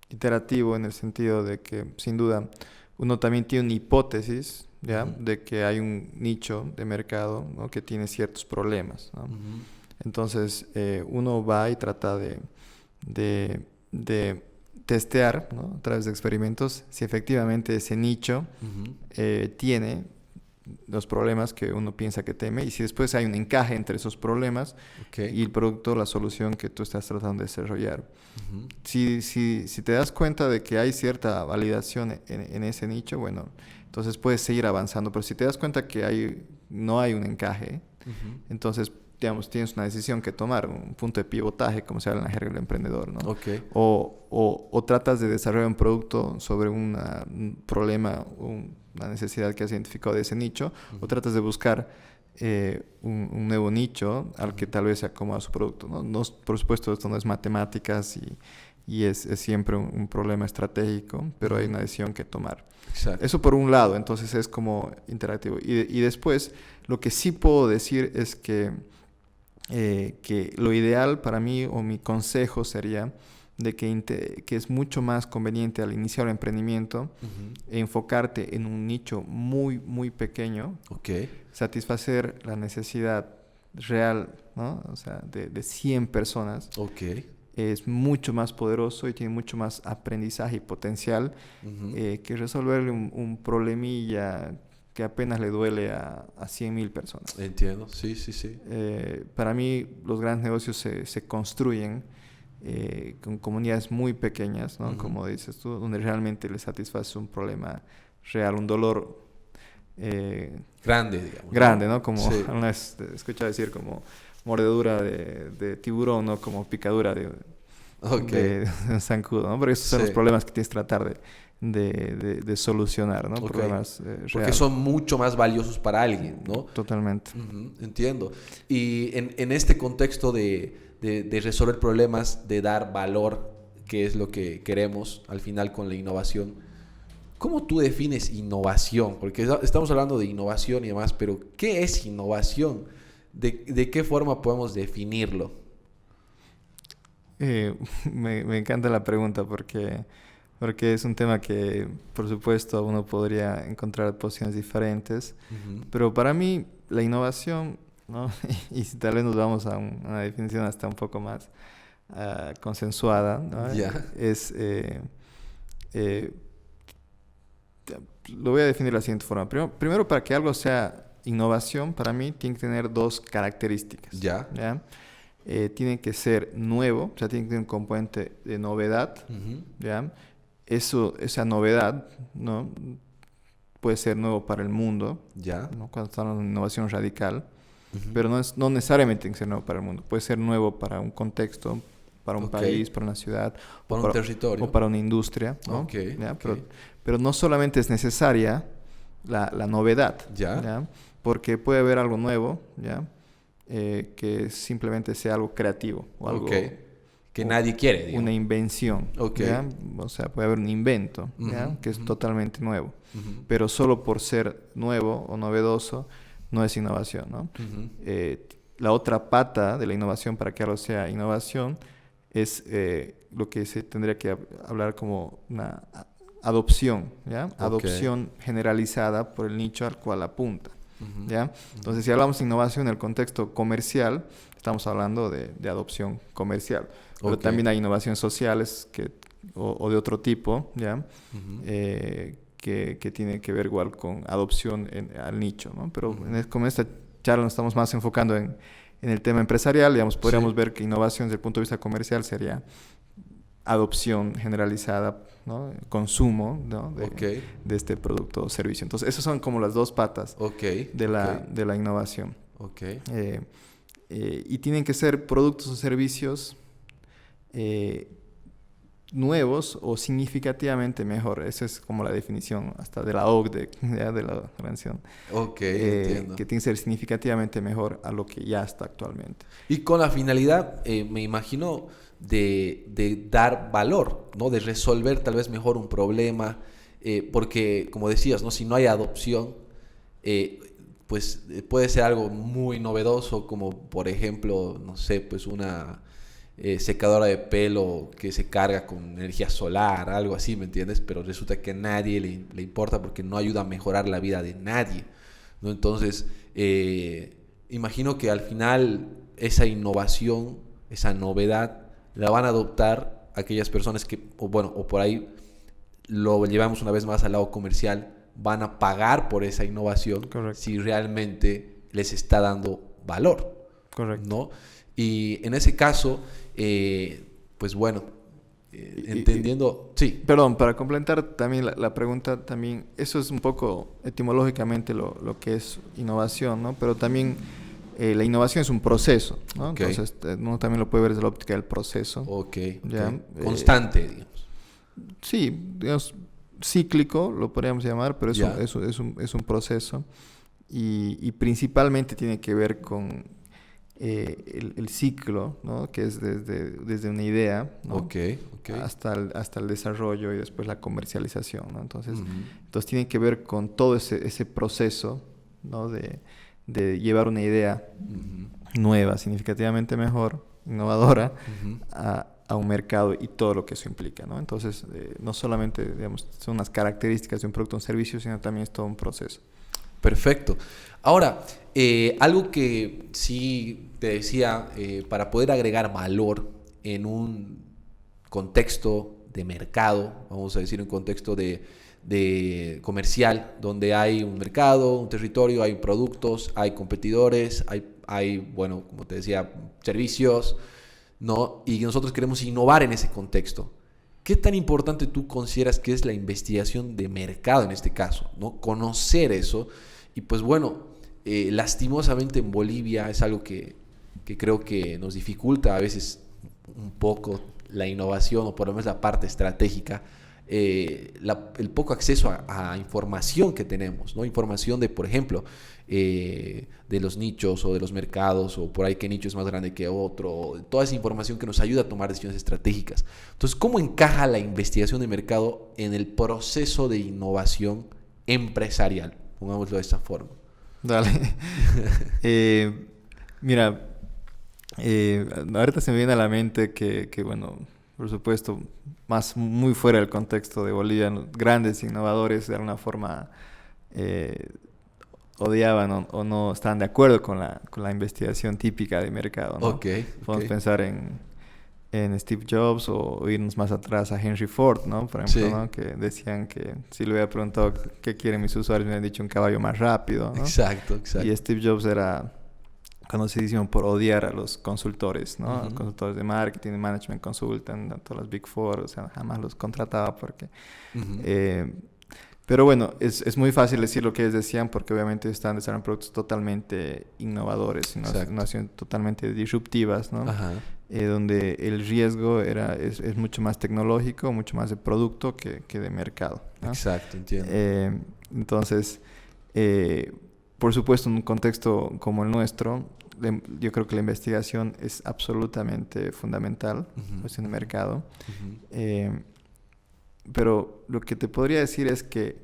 Speaker 2: iterativo en el sentido de que, sin duda, uno también tiene una hipótesis, ¿ya? De que hay un nicho de mercado, ¿no? Que tiene ciertos problemas, ¿no? Entonces, uno va y trata de testear, ¿no? A través de experimentos si efectivamente ese nicho tiene los problemas que uno piensa que teme y si después hay un encaje entre esos problemas y el producto, la solución que tú estás tratando de desarrollar. Si te das cuenta de que hay cierta validación en ese nicho, bueno, entonces puedes seguir avanzando. Pero si te das cuenta que no hay un encaje, entonces, digamos, tienes una decisión que tomar, un punto de pivotaje, como se habla en la jerga del emprendedor, ¿no? O tratas de desarrollar un producto sobre un problema, una necesidad que has identificado de ese nicho, o tratas de buscar un nuevo nicho al que tal vez se acomoda su producto, ¿no? No, por supuesto, esto no es matemáticas y es siempre un problema estratégico, pero hay una decisión que tomar. Exacto. Eso por un lado, entonces es como interactivo. Y después, lo que sí puedo decir es que lo ideal para mí, o mi consejo sería de que es mucho más conveniente al iniciar un emprendimiento enfocarte en un nicho muy, muy pequeño, satisfacer la necesidad real, ¿no? O sea, de 100 personas. Es mucho más poderoso y tiene mucho más aprendizaje y potencial que resolverle un problemilla que apenas le duele a 100,000 personas.
Speaker 1: Entiendo, sí.
Speaker 2: Para mí, los grandes negocios se construyen con comunidades muy pequeñas, ¿no? Como dices tú, donde realmente le satisface un problema real, un dolor
Speaker 1: grande, digamos.
Speaker 2: Grande, ¿no? Como una vez escuché decir como mordedura de tiburón, ¿no? Como picadura de un zancudo, ¿no? Porque esos son los problemas que tienes que tratar de solucionar, ¿no? Problemas
Speaker 1: porque
Speaker 2: reales.
Speaker 1: son mucho más valiosos para alguien, ¿no?
Speaker 2: Totalmente.
Speaker 1: Entiendo. Y en este contexto de resolver problemas, de dar valor, que es lo que queremos al final con la innovación, ¿cómo tú defines innovación? Porque estamos hablando de innovación y demás, pero ¿qué es innovación? ¿De qué forma podemos definirlo?
Speaker 2: Me encanta la pregunta porque es un tema que, por supuesto, uno podría encontrar posiciones diferentes. Pero para mí, la innovación ¿no? Y si tal vez nos vamos a una definición hasta un poco más consensuada, ¿no?
Speaker 1: Ya.
Speaker 2: Lo voy a definir de la siguiente forma. Primero, para que algo sea innovación, para mí tiene que tener dos características.
Speaker 1: Ya.
Speaker 2: ¿Ya? Tiene que ser nuevo, o sea, tiene que tener un componente de novedad. ¿Ya? Esa novedad, ¿no? Puede ser nuevo para el mundo,
Speaker 1: Ya.
Speaker 2: ¿no? Cuando estamos en innovación radical, pero no necesariamente tiene que ser nuevo para el mundo. Puede ser nuevo para un contexto, para un país, para una ciudad,
Speaker 1: para un territorio.
Speaker 2: o para una industria, ¿no? ¿Ya? Pero no solamente es necesaria la novedad, ¿ya? Porque puede haber algo nuevo, ¿ya? Que simplemente sea algo creativo o algo
Speaker 1: que nadie quiere, digamos.
Speaker 2: Una invención, ¿ya? O sea, puede haber un invento, ¿ya? Que es totalmente nuevo, pero solo por ser nuevo o novedoso no es innovación, ¿no? La otra pata de la innovación, para que algo sea innovación, es lo que se tendría que hablar como una adopción, ¿ya? Adopción generalizada por el nicho al cual apunta, ¿ya? Entonces, si hablamos de innovación en el contexto comercial, estamos hablando de adopción comercial. Pero también hay innovaciones sociales o de otro tipo, ¿ya? Que tienen que ver igual con adopción al nicho, ¿no? Pero como en esta charla nos estamos más enfocando en el tema empresarial, digamos, podríamos ver que innovación desde el punto de vista comercial adopción generalizada, ¿no? Consumo, ¿no? De este producto o servicio. Entonces, esas son como las dos patas de la innovación. Y tienen que ser productos o servicios nuevos o significativamente mejor. Esa es como la definición hasta de la OCDE, ¿ya? De la Organización.
Speaker 1: Entiendo.
Speaker 2: Que tiene que ser significativamente mejor a lo que ya está actualmente.
Speaker 1: Y con la finalidad, me imagino, de dar valor, ¿no? De resolver tal vez mejor un problema, porque, como decías, ¿no? Si no hay adopción, pues puede ser algo muy novedoso, como por ejemplo, no sé, pues una secadora de pelo que se carga con energía solar, algo así, ¿me entiendes? Pero resulta que a nadie le importa porque no ayuda a mejorar la vida de nadie, ¿no? Entonces, imagino que al final esa innovación, esa novedad, la van a adoptar aquellas personas que, o por ahí lo llevamos una vez más al lado comercial, van a pagar por esa innovación.
Speaker 2: Correcto.
Speaker 1: Si realmente les está dando valor.
Speaker 2: Correcto.
Speaker 1: ¿No? Y en ese caso, pues bueno, entendiendo... Sí.
Speaker 2: Perdón, para complementar también la pregunta, también eso es un poco etimológicamente lo que es innovación, ¿no? Pero también la innovación es un proceso, ¿no? Entonces uno también lo puede ver desde la óptica del proceso. ¿Ya?
Speaker 1: Constante, digamos.
Speaker 2: Sí, digamos, cíclico lo podríamos llamar, pero es un proceso y principalmente tiene que ver con el ciclo, ¿no? Que es desde una idea, ¿no? Hasta el desarrollo y después la comercialización, ¿no? Entonces tiene que ver con todo ese proceso, ¿no? De llevar una idea nueva, significativamente mejor, innovadora, a un mercado y todo lo que eso implica, ¿no? Entonces, no solamente, digamos, son unas características de un producto o un servicio, sino también es todo un proceso.
Speaker 1: Perfecto. Ahora, algo que sí te decía, para poder agregar valor en un contexto de mercado, vamos a decir un contexto de comercial, donde hay un mercado, un territorio, hay productos, hay competidores, hay bueno, como te decía, servicios, ¿no? Y nosotros queremos innovar en ese contexto. ¿Qué tan importante tú consideras que es la investigación de mercado en este caso, ¿no? Conocer eso. Y pues bueno, lastimosamente en Bolivia es algo que creo que nos dificulta a veces un poco la innovación, o por lo menos la parte estratégica, el poco acceso a información que tenemos, ¿no? Información de, por ejemplo, de los nichos o de los mercados, o por ahí qué nicho es más grande que otro, toda esa información que nos ayuda a tomar decisiones estratégicas. Entonces, ¿cómo encaja la investigación de mercado en el proceso de innovación empresarial? Pongámoslo de esta forma.
Speaker 2: Dale. Mira, ahorita se me viene a la mente que bueno, por supuesto, muy fuera del contexto de Bolivia, grandes innovadores de alguna forma odiaban o no estaban de acuerdo con la investigación típica de mercado, ¿no? Podemos pensar en Steve Jobs o irnos más atrás a Henry Ford, ¿no? Por ejemplo, ¿no? Que decían que si le hubiera preguntado qué quieren mis usuarios, me hubieran dicho un caballo más rápido, ¿no?
Speaker 1: Exacto.
Speaker 2: Y Steve Jobs era conocidísimo por odiar a los consultores, ¿no?
Speaker 1: Uh-huh.
Speaker 2: Consultores de marketing, de management consultant, todas las Big Four, o sea, jamás los contrataba porque...
Speaker 1: Uh-huh.
Speaker 2: Pero bueno, es muy fácil decir lo que ellos decían porque obviamente están desarrollando productos totalmente innovadores, innovaciones totalmente disruptivas, ¿no? Donde el riesgo es mucho más tecnológico, mucho más de producto que de mercado, ¿no?
Speaker 1: Exacto, entiendo.
Speaker 2: Entonces, por supuesto, en un contexto como el nuestro, yo creo que la investigación es absolutamente fundamental en el mercado. Pero lo que te podría decir es que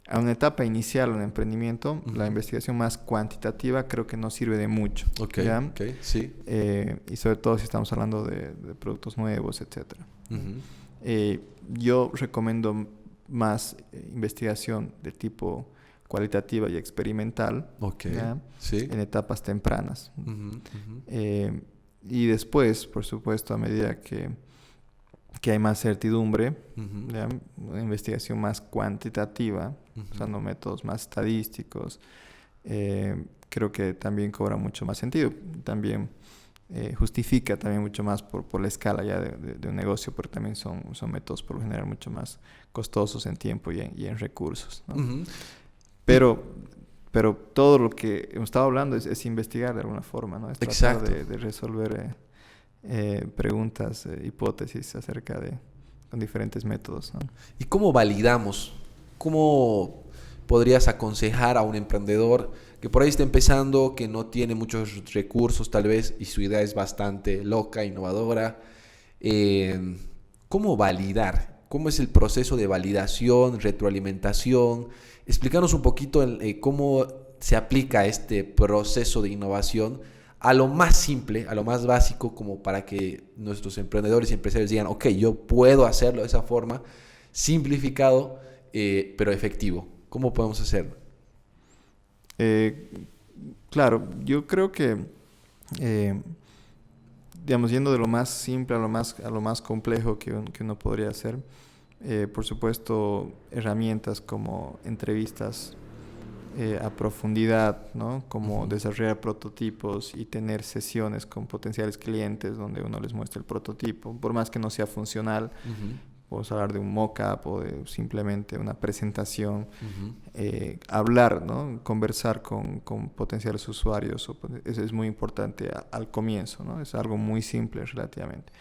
Speaker 2: a una etapa inicial en el emprendimiento, la investigación más cuantitativa creo que no sirve de mucho.
Speaker 1: Sí.
Speaker 2: Y sobre todo si estamos hablando de productos nuevos, etc. Yo recomiendo más investigación de tipo cualitativa y experimental en etapas tempranas. Y después, por supuesto, a medida que hay más certidumbre, una investigación más cuantitativa, usando métodos más estadísticos, creo que también cobra mucho más sentido. También justifica también mucho más por la escala ya de un negocio, porque también son métodos por lo general mucho más costosos en tiempo y en recursos, ¿no? Pero todo lo que hemos estado hablando es investigar de alguna forma, ¿no? Es tratar de resolver preguntas, hipótesis acerca con diferentes métodos, ¿no?
Speaker 1: ¿Y cómo validamos? ¿Cómo podrías aconsejar a un emprendedor que por ahí está empezando, que no tiene muchos recursos tal vez y su idea es bastante loca, innovadora? ¿Cómo validar? ¿Cómo es el proceso de validación, retroalimentación? Explícanos un poquito cómo se aplica este proceso de innovación a lo más simple, a lo más básico, como para que nuestros emprendedores y empresarios digan, ok, yo puedo hacerlo de esa forma, simplificado, pero efectivo. ¿Cómo podemos hacerlo?
Speaker 2: Claro, yo creo que, digamos, yendo de lo más simple a lo más complejo que uno podría hacer, por supuesto, herramientas como entrevistas a profundidad, ¿no? Como desarrollar prototipos y tener sesiones con potenciales clientes donde uno les muestra el prototipo, por más que no sea funcional. Podemos hablar de un mock-up o de simplemente una presentación. Hablar, ¿no? Conversar con potenciales usuarios. Eso es muy importante al comienzo, ¿no? Es algo muy simple relativamente.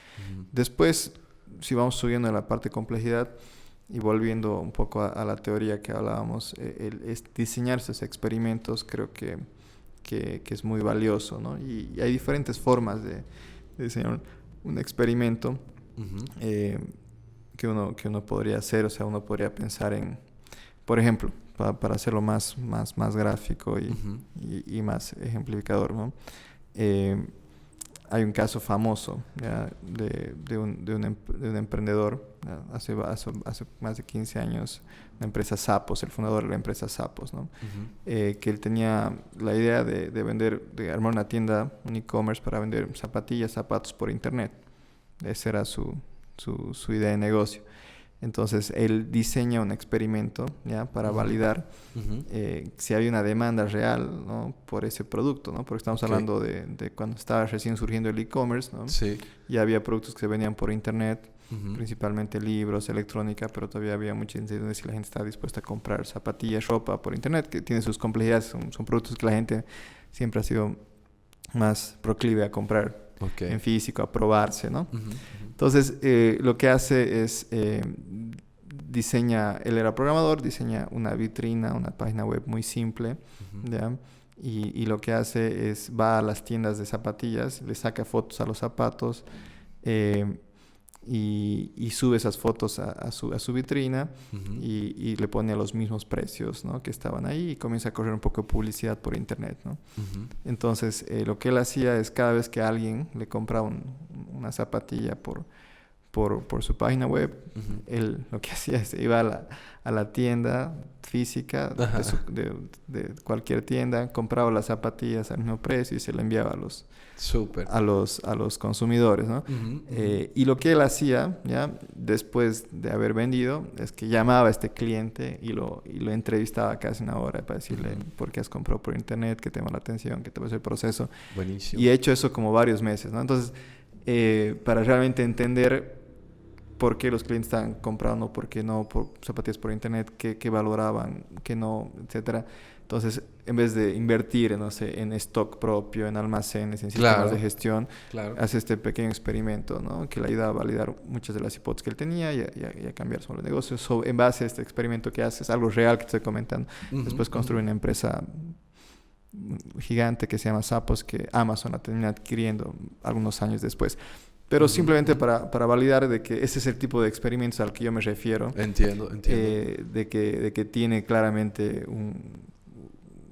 Speaker 2: Después, si vamos subiendo a la parte de complejidad, y volviendo un poco a la teoría que hablábamos, es diseñar esos experimentos creo que es muy valioso, ¿no? Y hay diferentes formas de diseñar un experimento que uno podría hacer. O sea, uno podría pensar en, por ejemplo, para hacerlo más gráfico y más ejemplificador, ¿no? Hay un caso famoso de un emprendedor hace más de 15 años, la empresa Zappos, el fundador de la empresa Zappos, ¿no? Que él tenía la idea de armar una tienda, un e-commerce para vender zapatillas, zapatos por internet. Esa era su idea de negocio. Entonces, él diseña un experimento para validar si hay una demanda real, ¿no? Por ese producto, ¿no? Porque estamos hablando de cuando estaba recién surgiendo el e-commerce, ¿no? Ya había productos que se vendían por internet, principalmente libros, electrónica, pero todavía había mucha incertidumbre si la gente estaba dispuesta a comprar zapatillas, ropa por internet, que tiene sus complejidades. Son productos que la gente siempre ha sido más proclive a comprar en físico, a probarse, ¿no? Entonces, lo que hace es él era programador, diseña una vitrina, una página web muy simple, ¿ya? Y lo que hace es va a las tiendas de zapatillas, le saca fotos a los zapatos y sube esas fotos a su vitrina y le pone a los mismos precios, ¿no? Que estaban ahí, y comienza a correr un poco de publicidad por internet, ¿no? Entonces, lo que él hacía es cada vez que alguien le compra una zapatilla por su página web.
Speaker 1: Ujú.
Speaker 2: Él lo que hacía es iba a la tienda física de cualquier tienda, compraba las zapatillas al mismo precio y se le enviaba
Speaker 1: Súper.
Speaker 2: a los consumidores, ¿no?
Speaker 1: Ujú, ujú.
Speaker 2: Y lo que él hacía, ¿ya? Después de haber vendido, es que llamaba a este cliente y lo entrevistaba casi una hora para decirle por qué has comprado por internet, qué te llama la atención, qué te parece el proceso.
Speaker 1: Buenísimo.
Speaker 2: Y he hecho eso como varios meses, ¿no? Entonces, para realmente entender por qué los clientes estaban comprando, por qué no, por zapatillas por internet, qué valoraban, qué no, etcétera. Entonces, en vez de invertir, no sé, en stock propio, en almacenes, en sistemas de gestión, hace este pequeño experimento, ¿no? Que le ayuda a validar muchas de las hipótesis que él tenía y a cambiar sobre el negocio. En base a este experimento que hace, es algo real que estoy comentando. Después construye una empresa gigante que se llama Zappos, que Amazon la termina adquiriendo algunos años después. Pero simplemente para validar de que ese es el tipo de experimentos al que yo me refiero.
Speaker 1: Entiendo.
Speaker 2: De que tiene claramente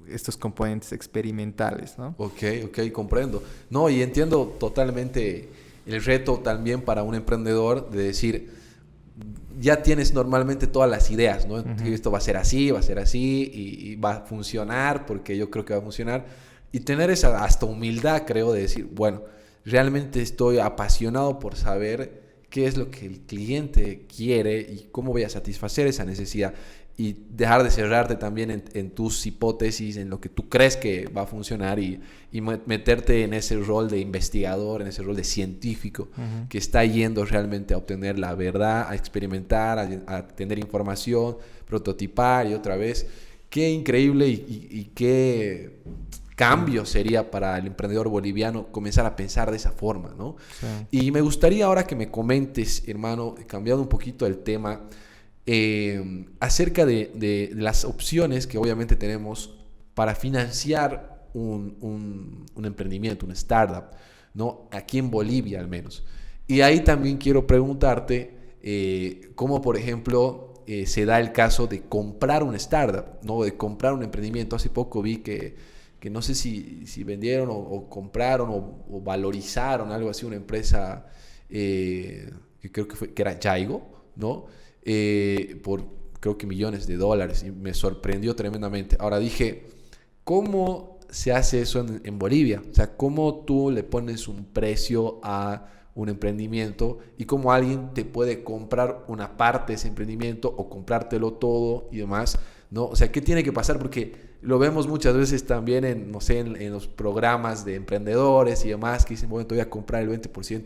Speaker 2: estos componentes experimentales, ¿no?
Speaker 1: Ok, comprendo. No, y entiendo totalmente el reto también para un emprendedor de decir, ya tienes normalmente todas las ideas, ¿no? Esto va a ser así y va a funcionar porque yo creo que va a funcionar. Y tener esa hasta humildad, creo, de decir, bueno, realmente estoy apasionado por saber qué es lo que el cliente quiere y cómo voy a satisfacer esa necesidad. Y dejar de cerrarte también en tus hipótesis, en lo que tú crees que va a funcionar y meterte en ese rol de investigador, en ese rol de científico que está yendo realmente a obtener la verdad, a experimentar, a tener información, prototipar y otra vez. Qué increíble y qué cambio sería para el emprendedor boliviano comenzar a pensar de esa forma, ¿no? Sí. Y me gustaría ahora que me comentes, hermano, cambiando un poquito el tema, acerca de las opciones que obviamente tenemos para financiar un emprendimiento, una startup, ¿no? Aquí en Bolivia al menos. Y ahí también quiero preguntarte cómo, por ejemplo, se da el caso de comprar una startup, ¿no? De comprar un emprendimiento. Hace poco vi que no sé si vendieron o compraron o valorizaron algo así, una empresa que creo que era Yaigo, ¿no? Por creo que millones de dólares, y me sorprendió tremendamente. Ahora dije, ¿cómo se hace eso en Bolivia? O sea, ¿cómo tú le pones un precio a un emprendimiento y cómo alguien te puede comprar una parte de ese emprendimiento o comprártelo todo y demás, ¿no? O sea, ¿qué tiene que pasar? Porque lo vemos muchas veces también en los programas de emprendedores y demás que dicen, bueno, te voy a comprar el 20%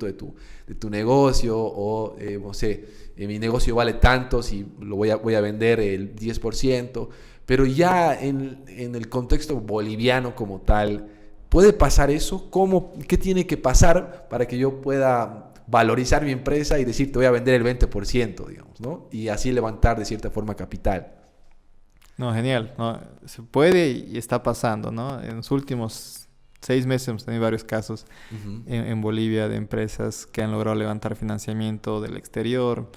Speaker 1: de tu negocio o, no sé, mi negocio vale tantos y lo voy a vender el 10%. Pero ya en el contexto boliviano como tal, ¿puede pasar eso? ¿Qué tiene que pasar para que yo pueda valorizar mi empresa y decir, te voy a vender el 20%, digamos, ¿no? Y así levantar de cierta forma capital.
Speaker 2: No, genial. No, se puede y está pasando, ¿no? En los últimos 6 meses hemos tenido varios casos en Bolivia de empresas que han logrado levantar financiamiento del exterior.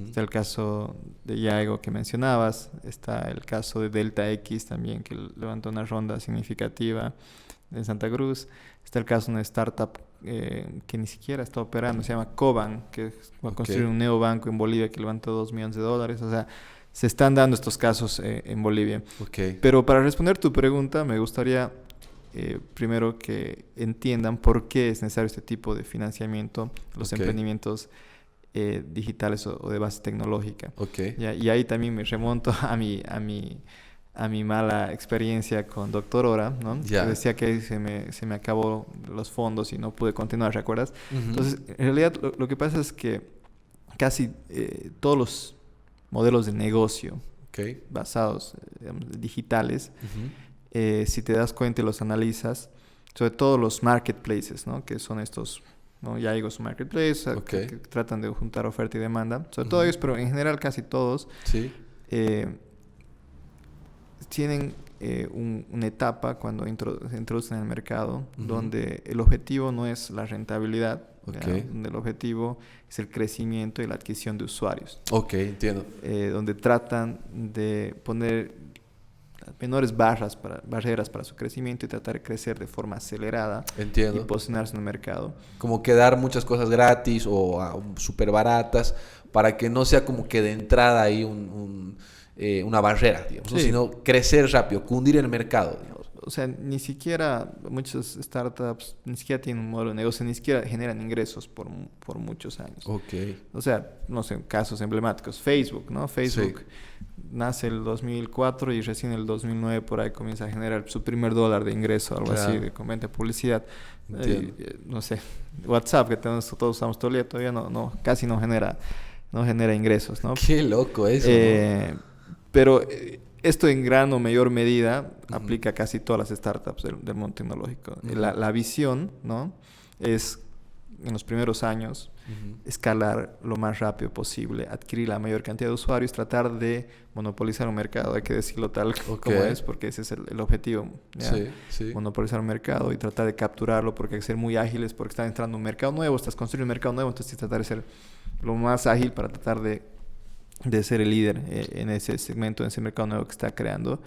Speaker 2: Está el caso de Yaigo que mencionabas. Está el caso de Delta X también, que levantó una ronda significativa en Santa Cruz. Está el caso de una startup que ni siquiera está operando, se llama Coban, que va a construir un neobanco en Bolivia que levantó $2 millones. O sea, se están dando estos casos en Bolivia. Pero para responder tu pregunta, me gustaría primero que entiendan por qué es necesario este tipo de financiamiento, los emprendimientos digitales o de base tecnológica. ¿Ya? Y ahí también me remonto a mi mala experiencia con Doctorora, ¿no? Que decía que se me acabó los fondos y no pude continuar, ¿recuerdas? Entonces, en realidad lo que pasa es que casi todos los modelos de negocio basados, digamos, digitales, si te das cuenta y los analizas, sobre todo los marketplaces, ¿no? Que son estos, ¿no? Ya digo, su marketplace, que tratan de juntar oferta y demanda, sobre todo ellos, pero en general casi todos, tienen una etapa cuando se introducen en el mercado donde el objetivo no es la rentabilidad, donde el objetivo es el crecimiento y la adquisición de usuarios.
Speaker 1: Entiendo.
Speaker 2: Donde tratan de poner menores barreras para su crecimiento y tratar de crecer de forma acelerada.
Speaker 1: Entiendo.
Speaker 2: Y posicionarse en el mercado.
Speaker 1: Como que dar muchas cosas gratis o súper baratas para que no sea como que de entrada ahí una barrera, digamos, ¿no?
Speaker 2: Sí.
Speaker 1: Sino crecer rápido, cundir el mercado, digamos.
Speaker 2: O sea, ni siquiera muchas startups ni siquiera tienen un modelo de negocio, ni siquiera generan ingresos por muchos años.
Speaker 1: Ok.
Speaker 2: O sea, no sé, casos emblemáticos. Facebook, ¿no? Facebook nace el 2004 y recién en el 2009 por ahí comienza a generar su primer $1 de ingreso, algo así, con venta de publicidad. No sé, WhatsApp, que todos usamos todo el día, todavía casi no genera ingresos, ¿no?
Speaker 1: Qué loco eso, ¿no?
Speaker 2: Pero esto en gran o mayor medida aplica a casi todas las startups del mundo tecnológico. La visión, ¿no? Es, en los primeros años, escalar lo más rápido posible, adquirir la mayor cantidad de usuarios, tratar de monopolizar un mercado, hay que decirlo tal como es, porque ese es el objetivo. ¿Ya? Sí. Monopolizar un mercado y tratar de capturarlo, porque hay que ser muy ágiles, porque estás entrando en un mercado nuevo, estás construyendo un mercado nuevo, entonces tratar de ser lo más ágil para tratar de ser el líder en ese segmento, en ese mercado nuevo que está creando.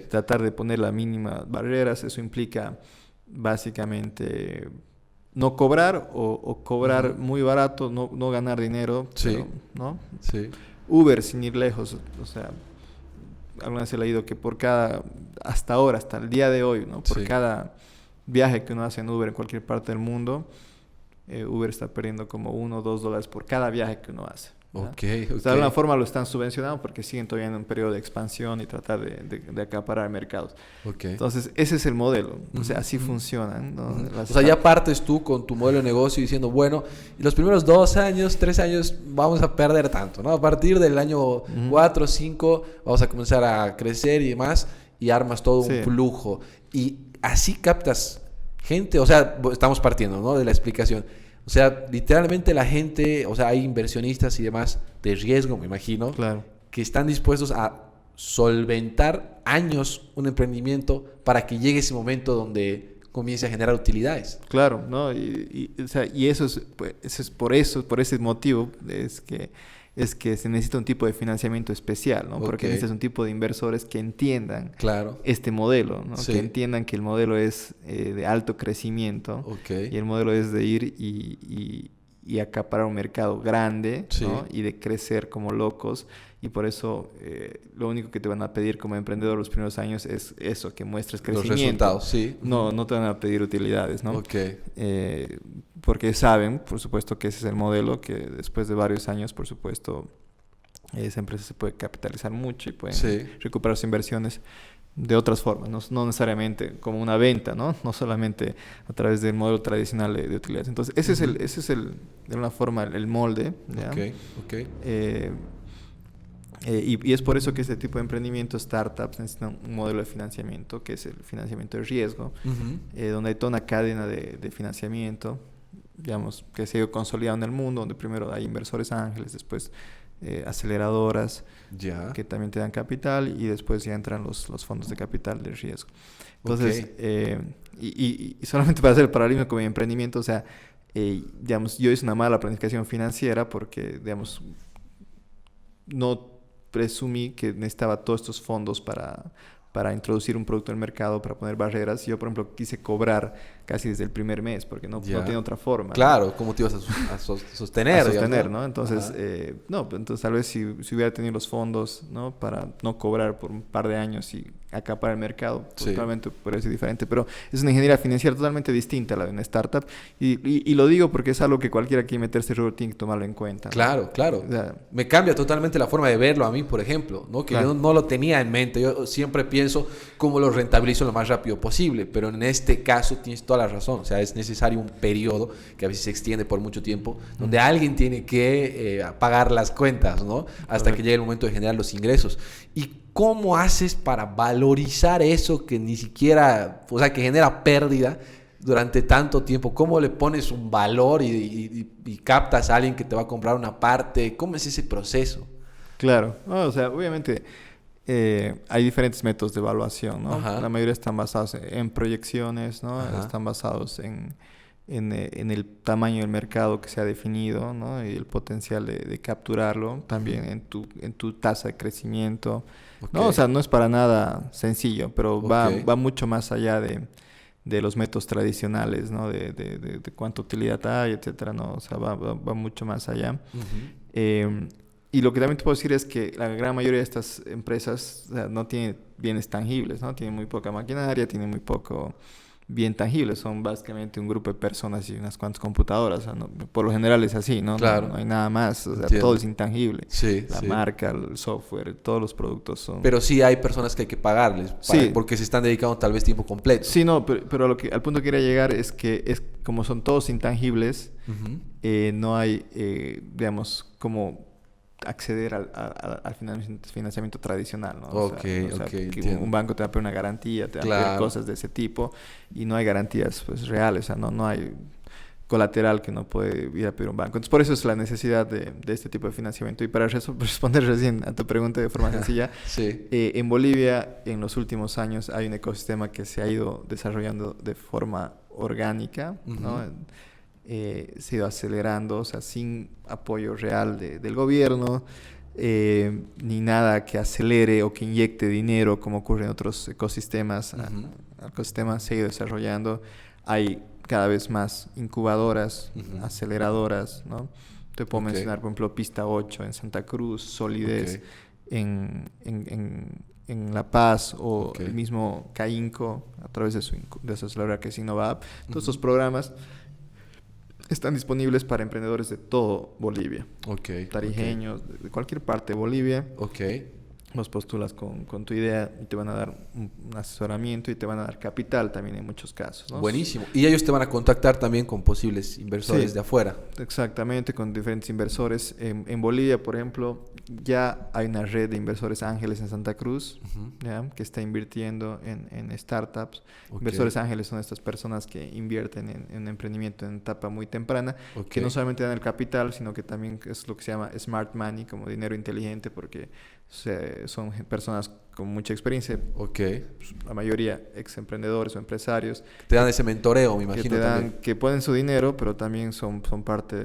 Speaker 2: Tratar de poner las mínimas barreras, eso implica básicamente no cobrar o cobrar muy barato, no ganar dinero, pero, ¿no?
Speaker 1: Sí.
Speaker 2: Uber, sin ir lejos, o sea, alguna vez he leído que hasta ahora, hasta el día de hoy, ¿no? Por cada viaje que uno hace en Uber en cualquier parte del mundo, Uber está perdiendo como $1 o $2 por cada viaje que uno hace. O sea, de alguna forma lo están subvencionando porque siguen todavía en un periodo de expansión y tratar de acaparar mercados. Entonces, ese es el modelo. O sea, así funcionan, ¿no?
Speaker 1: O sea, ya partes tú con tu modelo de negocio diciendo, bueno, y los primeros 2 años, 3 años vamos a perder tanto, ¿no? A partir del año 4 o 5 vamos a comenzar a crecer y demás, y armas todo un flujo. Y así captas gente, o sea, estamos partiendo, ¿no? De la explicación. O sea, literalmente la gente, o sea, hay inversionistas y demás de riesgo, me imagino, que están dispuestos a solventar años un emprendimiento para que llegue ese momento donde comience a generar utilidades.
Speaker 2: Claro, ¿no? O sea, y eso es por ese motivo es que se necesita un tipo de financiamiento especial, ¿no? Porque necesitas un tipo de inversores que entiendan este modelo, ¿no? Que entiendan que el modelo es de alto crecimiento y el modelo es de ir y acaparar un mercado grande, ¿no? Y de crecer como locos. Y por eso lo único que te van a pedir como emprendedor los primeros años es eso, que muestres crecimiento. Los resultados, no te van a pedir utilidades, ¿no? Porque saben, por supuesto, que ese es el modelo, que después de varios años, por supuesto, esa empresa se puede capitalizar mucho y pueden recuperar sus inversiones de otras formas, no necesariamente como una venta, ¿no? No solamente a través del modelo tradicional de utilidades. Entonces, ese es de una forma el molde, ¿ya? Y es por eso que este tipo de emprendimientos, startups, necesitan un modelo de financiamiento, que es el financiamiento de riesgo, donde hay toda una cadena de financiamiento, digamos, que se ha ido consolidando en el mundo, donde primero hay inversores ángeles, después aceleradoras que también te dan capital, y después ya entran los fondos de capital de riesgo. Entonces, y solamente para hacer el paralelismo con mi emprendimiento, o sea, digamos, yo hice una mala planificación financiera porque, digamos, no presumí que necesitaba todos estos fondos para introducir un producto en el mercado, para poner barreras. Yo, por ejemplo, quise cobrar casi desde el primer mes, porque no tiene otra forma.
Speaker 1: Claro, ¿cómo te ibas a sostener?
Speaker 2: A sostener, ¿no? Entonces, entonces tal vez si hubiera tenido los fondos, ¿no? Para no cobrar por un par de años y acaparar el mercado, totalmente podría ser diferente. Pero es una ingeniería financiera totalmente distinta a la de una startup. Y lo digo porque es algo que cualquiera que quiere meterse en tiene que tomarlo en cuenta, ¿no?
Speaker 1: Claro. O sea, me cambia totalmente la forma de verlo a mí, por ejemplo, ¿no? Que yo no lo tenía en mente. Yo siempre pienso cómo lo rentabilizo lo más rápido posible, pero en este caso tienes toda la razón. O sea, es necesario un periodo que a veces se extiende por mucho tiempo, donde alguien tiene que pagar las cuentas, ¿no? Hasta que llegue el momento de generar los ingresos. ¿Y cómo haces para valorizar eso que ni siquiera, o sea, que genera pérdida durante tanto tiempo? ¿Cómo le pones un valor y captas a alguien que te va a comprar una parte? ¿Cómo es ese proceso?
Speaker 2: Claro, o sea, obviamente hay diferentes métodos de evaluación, ¿no? La mayoría están basados en proyecciones, ¿no? Están basados en en el tamaño del mercado que se ha definido, ¿no? Y el potencial de capturarlo, también en tu tasa de crecimiento, ¿no?
Speaker 1: Ok.
Speaker 2: O sea, no es para nada sencillo, pero
Speaker 1: Ok.
Speaker 2: va mucho más allá de los métodos tradicionales, ¿no? De cuánta utilidad hay, etcétera, ¿no? O sea, va mucho más allá.
Speaker 1: Ujú.
Speaker 2: Eh, y lo que también te puedo decir es que la gran mayoría de estas empresas, o sea, no tienen bienes tangibles, ¿no? Tienen muy poca maquinaria, tienen muy poco bien tangible. Son básicamente un grupo de personas y unas cuantas computadoras. O sea, por lo general es así, ¿no?
Speaker 1: Claro.
Speaker 2: No hay nada más. O sea, todo
Speaker 1: Entiendo.
Speaker 2: es intangible.
Speaker 1: Sí,
Speaker 2: La
Speaker 1: sí.
Speaker 2: marca, el software, todos los productos son...
Speaker 1: Pero sí hay personas que hay que pagarles
Speaker 2: Sí,
Speaker 1: porque se están dedicando tal vez tiempo completo.
Speaker 2: sí, no, pero al punto que quería llegar es que es como son todos intangibles,
Speaker 1: Ujú.
Speaker 2: no hay, digamos, como acceder al financiamiento tradicional, ¿no?
Speaker 1: Ok,
Speaker 2: O sea,
Speaker 1: ok,
Speaker 2: que
Speaker 1: entiendo.
Speaker 2: un banco te va a pedir una garantía, te va a pedir
Speaker 1: Claro.
Speaker 2: cosas de ese tipo y no hay garantías pues reales, o sea, no hay colateral que no puede ir a pedir un banco. Entonces, por eso es la necesidad de este tipo de financiamiento. Y para responder recién a tu pregunta de forma sencilla,
Speaker 1: Sí.
Speaker 2: en Bolivia, en los últimos años, hay un ecosistema que se ha ido desarrollando de forma orgánica, ¿no?
Speaker 1: Ujú.
Speaker 2: Se ha ido acelerando, o sea, sin apoyo real del gobierno, ni nada que acelere o que inyecte dinero, como ocurre en otros ecosistemas.
Speaker 1: Ujú.
Speaker 2: El ecosistema se ha ido desarrollando. Hay cada vez más incubadoras,
Speaker 1: Ujú.
Speaker 2: aceleradoras, ¿no? Te puedo
Speaker 1: Ok.
Speaker 2: mencionar, por ejemplo, Pista 8 en Santa Cruz, Solidez
Speaker 1: Ok.
Speaker 2: en La Paz, o
Speaker 1: Ok.
Speaker 2: el mismo CAINCO a través de su aceleradora que es Innovap. Todos estos
Speaker 1: Ujú.
Speaker 2: programas están disponibles para emprendedores de todo Bolivia,
Speaker 1: Ok. Ok.
Speaker 2: tarijeños, de cualquier parte de Bolivia.
Speaker 1: Ok.
Speaker 2: Los postulas con tu idea y te van a dar un asesoramiento y te van a dar capital también en muchos casos, ¿no?
Speaker 1: Buenísimo. Y ellos te van a contactar también con posibles inversores
Speaker 2: Sí,
Speaker 1: de afuera.
Speaker 2: exactamente, con diferentes inversores. En Bolivia, por ejemplo, ya hay una red de inversores ángeles en Santa Cruz,
Speaker 1: Ujú.
Speaker 2: ¿ya? Que está invirtiendo en startups.
Speaker 1: Ok.
Speaker 2: Inversores ángeles son estas personas que invierten en emprendimiento en etapa muy temprana,
Speaker 1: Ok.
Speaker 2: que no solamente dan el capital, sino que también es lo que se llama smart money, como dinero inteligente, porque son personas con mucha experiencia,
Speaker 1: Ok.
Speaker 2: pues, la mayoría ex emprendedores o empresarios,
Speaker 1: Te dan ese mentoreo, me
Speaker 2: que
Speaker 1: imagino
Speaker 2: te dan,
Speaker 1: también.
Speaker 2: que ponen su dinero, pero también son parte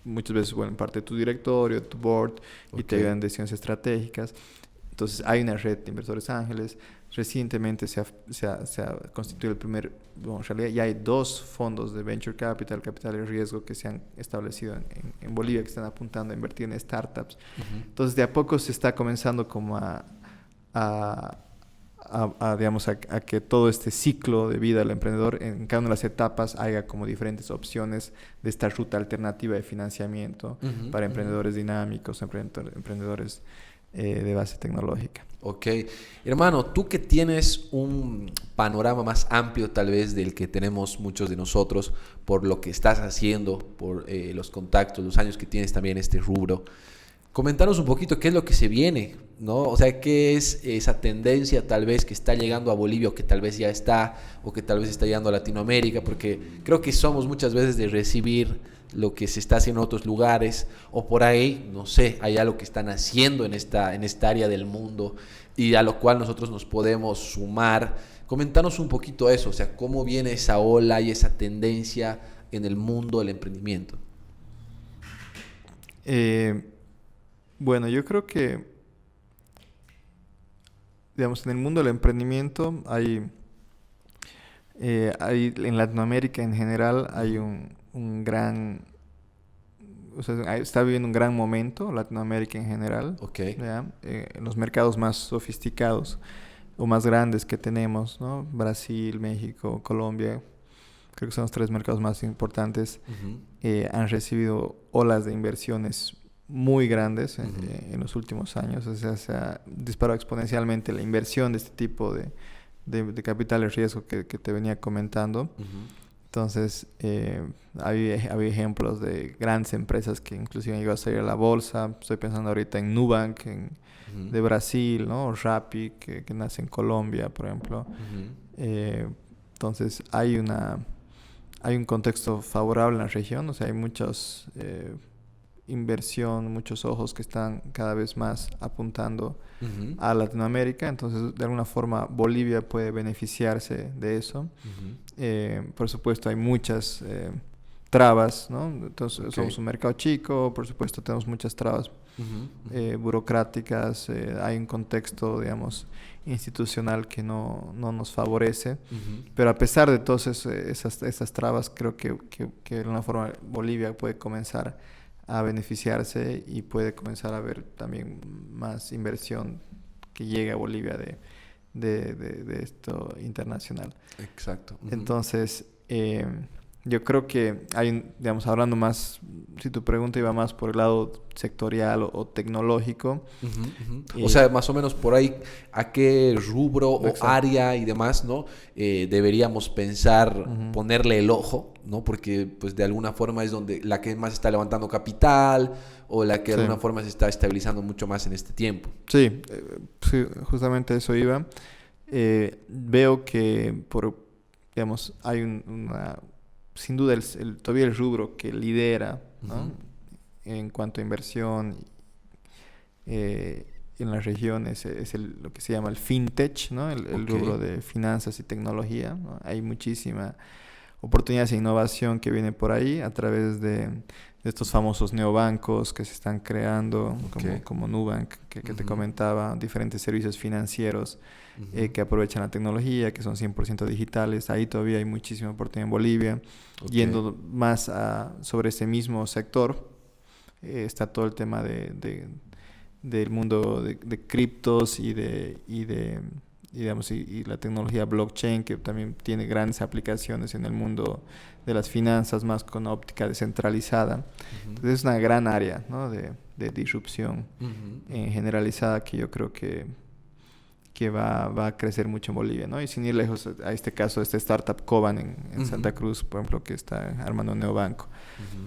Speaker 2: muchas veces, bueno, parte de tu directorio, de tu board, y
Speaker 1: Ok.
Speaker 2: te ayudan en decisiones estratégicas. Entonces hay una red de inversores ángeles. Recientemente se ha constituido el primer, bueno, en realidad ya hay 2 fondos de venture capital, capital de riesgo, que se han establecido en Bolivia, que están apuntando a invertir en startups.
Speaker 1: Ujú.
Speaker 2: Entonces de a poco se está comenzando como a, digamos, a que todo este ciclo de vida del emprendedor, en cada una de las etapas, haya como diferentes opciones de esta ruta alternativa de financiamiento
Speaker 1: Ujú.
Speaker 2: para
Speaker 1: Ujú.
Speaker 2: emprendedores dinámicos, emprendedores de base tecnológica.
Speaker 1: Ok. Hermano, tú que tienes un panorama más amplio tal vez del que tenemos muchos de nosotros por lo que estás haciendo, por los contactos, los años que tienes también en este rubro, comentanos un poquito qué es lo que se viene, ¿no? O sea, qué es esa tendencia tal vez que está llegando a Bolivia o que tal vez ya está o que tal vez está llegando a Latinoamérica, porque creo que somos muchas veces de recibir lo que se está haciendo en otros lugares o por ahí, no sé, hay algo que están haciendo en esta área del mundo y a lo cual nosotros nos podemos sumar. Comentanos un poquito eso, o sea, cómo viene esa ola y esa tendencia en el mundo del emprendimiento.
Speaker 2: Eh, bueno, yo creo que, digamos, en el mundo del emprendimiento en Latinoamérica en general hay
Speaker 1: Ujú.
Speaker 2: un gran, o sea, está viviendo un gran momento, Latinoamérica en general,
Speaker 1: Ok.
Speaker 2: ¿ya? En los mercados más sofisticados o más grandes que tenemos, ¿no? Brasil, México, Colombia, creo que son los 3 mercados más importantes.
Speaker 1: Ujú.
Speaker 2: Han recibido olas de inversiones muy grandes
Speaker 1: Ujú.
Speaker 2: en los últimos años. O sea, se ha disparado exponencialmente la inversión de este tipo de capital de riesgo que te venía comentando.
Speaker 1: Ujú.
Speaker 2: Entonces, había ejemplos de grandes empresas que inclusive han llegado a salir a la bolsa. Estoy pensando ahorita en Nubank,
Speaker 1: Ujú.
Speaker 2: de Brasil, ¿no? O Rappi, que nace en Colombia, por ejemplo.
Speaker 1: Ujú.
Speaker 2: Eh, entonces, hay un contexto favorable en la región, o sea, hay muchos inversión, muchos ojos que están cada vez más apuntando a Latinoamérica. Entonces, de alguna forma, Bolivia puede beneficiarse de eso. Por supuesto, hay muchas trabas, ¿no? Entonces, somos un mercado chico, por supuesto, tenemos muchas trabas burocráticas. Hay un contexto, digamos, institucional que no nos favorece. Pero a pesar de todas esas trabas, creo que de alguna forma Bolivia puede comenzar a beneficiarse y puede comenzar a haber también más inversión que llegue a Bolivia de esto internacional.
Speaker 1: Exacto.
Speaker 2: Entonces, yo creo que hay, digamos, hablando más, si tu pregunta iba más por el lado sectorial o tecnológico.
Speaker 1: O sea, más o menos por ahí, ¿a qué rubro
Speaker 2: Exacto.
Speaker 1: o área y demás, ¿no? Deberíamos pensar, ponerle el ojo, ¿no? Porque, pues, de alguna forma es donde la que más está levantando capital o la que de alguna forma se está estabilizando mucho más en este tiempo.
Speaker 2: Sí, sí, justamente eso iba. Veo que, digamos, hay sin duda, todavía el rubro que lidera, ¿no? En cuanto a inversión en las regiones es lo que se llama el fintech, ¿no? El rubro de finanzas y tecnología, ¿no? Hay muchísima oportunidades de innovación que viene por ahí a través de estos famosos neobancos que se están creando, como Nubank, que te comentaba, diferentes servicios financieros que aprovechan la tecnología, que son 100% digitales. Ahí todavía hay muchísima oportunidad en Bolivia. Yendo más sobre ese mismo sector, está todo el tema del mundo de criptos y digamos, y la tecnología blockchain, que también tiene grandes aplicaciones en el mundo de las finanzas, más con óptica descentralizada. Entonces es una gran área, ¿no? de disrupción generalizada que yo creo que va a crecer mucho en Bolivia, ¿no? Y sin ir lejos a este caso, este startup Coban en Santa Cruz, por ejemplo, que está armando un neobanco.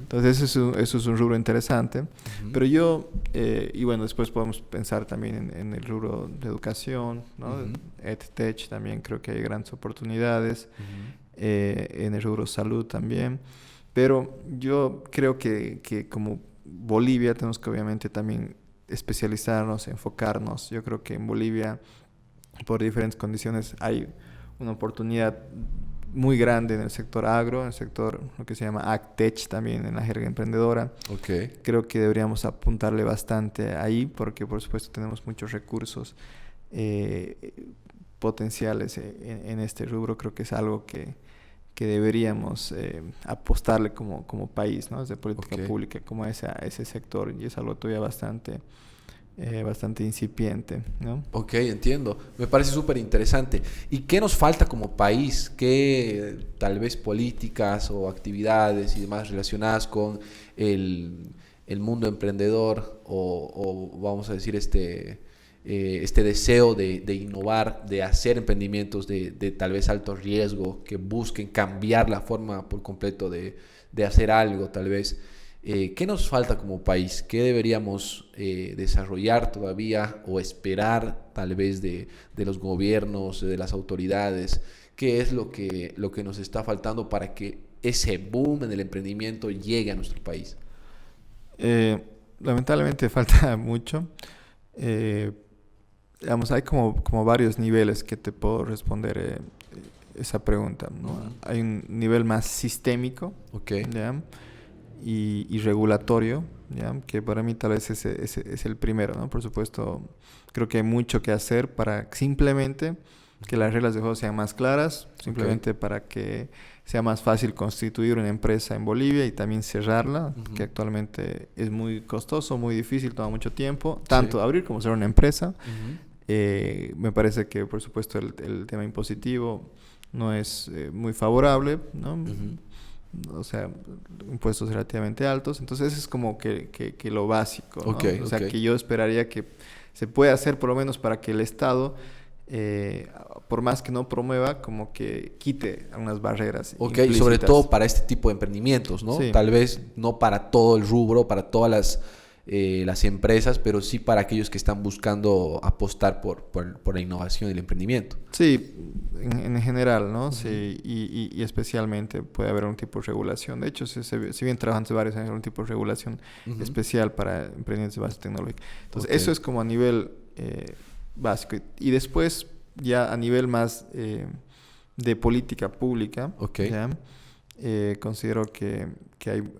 Speaker 2: Entonces eso es un rubro interesante. Pero yo, y bueno, después podemos pensar también en el rubro de educación, ¿no? EdTech también creo que hay grandes oportunidades. En el rubro salud también. Pero yo creo que como Bolivia tenemos que obviamente también especializarnos, enfocarnos. Yo creo que en Bolivia, por diferentes condiciones, hay una oportunidad muy grande en el sector agro, en el sector lo que se llama AgTech también en la jerga emprendedora. Creo que deberíamos apuntarle bastante ahí porque por supuesto tenemos muchos recursos potenciales en este rubro. Creo que es algo que deberíamos apostarle como país, ¿no? Desde política pública como a ese sector, y es algo todavía bastante incipiente, ¿no?
Speaker 1: Ok, entiendo. Me parece súper interesante. ¿Y qué nos falta como país? ¿Qué tal vez políticas o actividades y demás relacionadas con el mundo emprendedor o vamos a decir este deseo de innovar, de hacer emprendimientos de tal vez alto riesgo, que busquen cambiar la forma por completo de hacer algo tal vez? ¿Qué nos falta como país? ¿Qué deberíamos desarrollar todavía o esperar tal vez de los gobiernos, de las autoridades? ¿Qué es lo que nos está faltando para que ese boom en el emprendimiento llegue a nuestro país?
Speaker 2: Lamentablemente falta mucho. Digamos, hay como varios niveles que te puedo responder esa pregunta, ¿no? Hay un nivel más sistémico, ¿ya? Y regulatorio, ¿ya? Que para mí tal vez ese es el primero, ¿no? Por supuesto, creo que hay mucho que hacer para simplemente que las reglas de juego sean más claras, simplemente para que sea más fácil constituir una empresa en Bolivia y también cerrarla, que actualmente es muy costoso, muy difícil, toma mucho tiempo, tanto abrir como cerrar una empresa. Me parece que, por supuesto, el tema impositivo no es muy favorable, ¿no? O sea, impuestos relativamente altos. Entonces, eso es como que lo básico, ¿no? O sea, que yo esperaría que se pueda hacer por lo menos para que el Estado, por más que no promueva, como que quite algunas barreras
Speaker 1: y sobre todo para este tipo de emprendimientos, ¿no?
Speaker 2: Sí.
Speaker 1: Tal vez no para todo el rubro, para todas las las empresas, pero sí para aquellos que están buscando apostar por la innovación y el emprendimiento.
Speaker 2: Sí, en general, ¿no? Sí, y especialmente puede haber un tipo de regulación. De hecho, si bien trabajan hace varios años un tipo de regulación especial para emprendimientos de base tecnológica. Entonces, eso es como a nivel básico. Y después, ya a nivel más de política pública, ¿ya? Considero que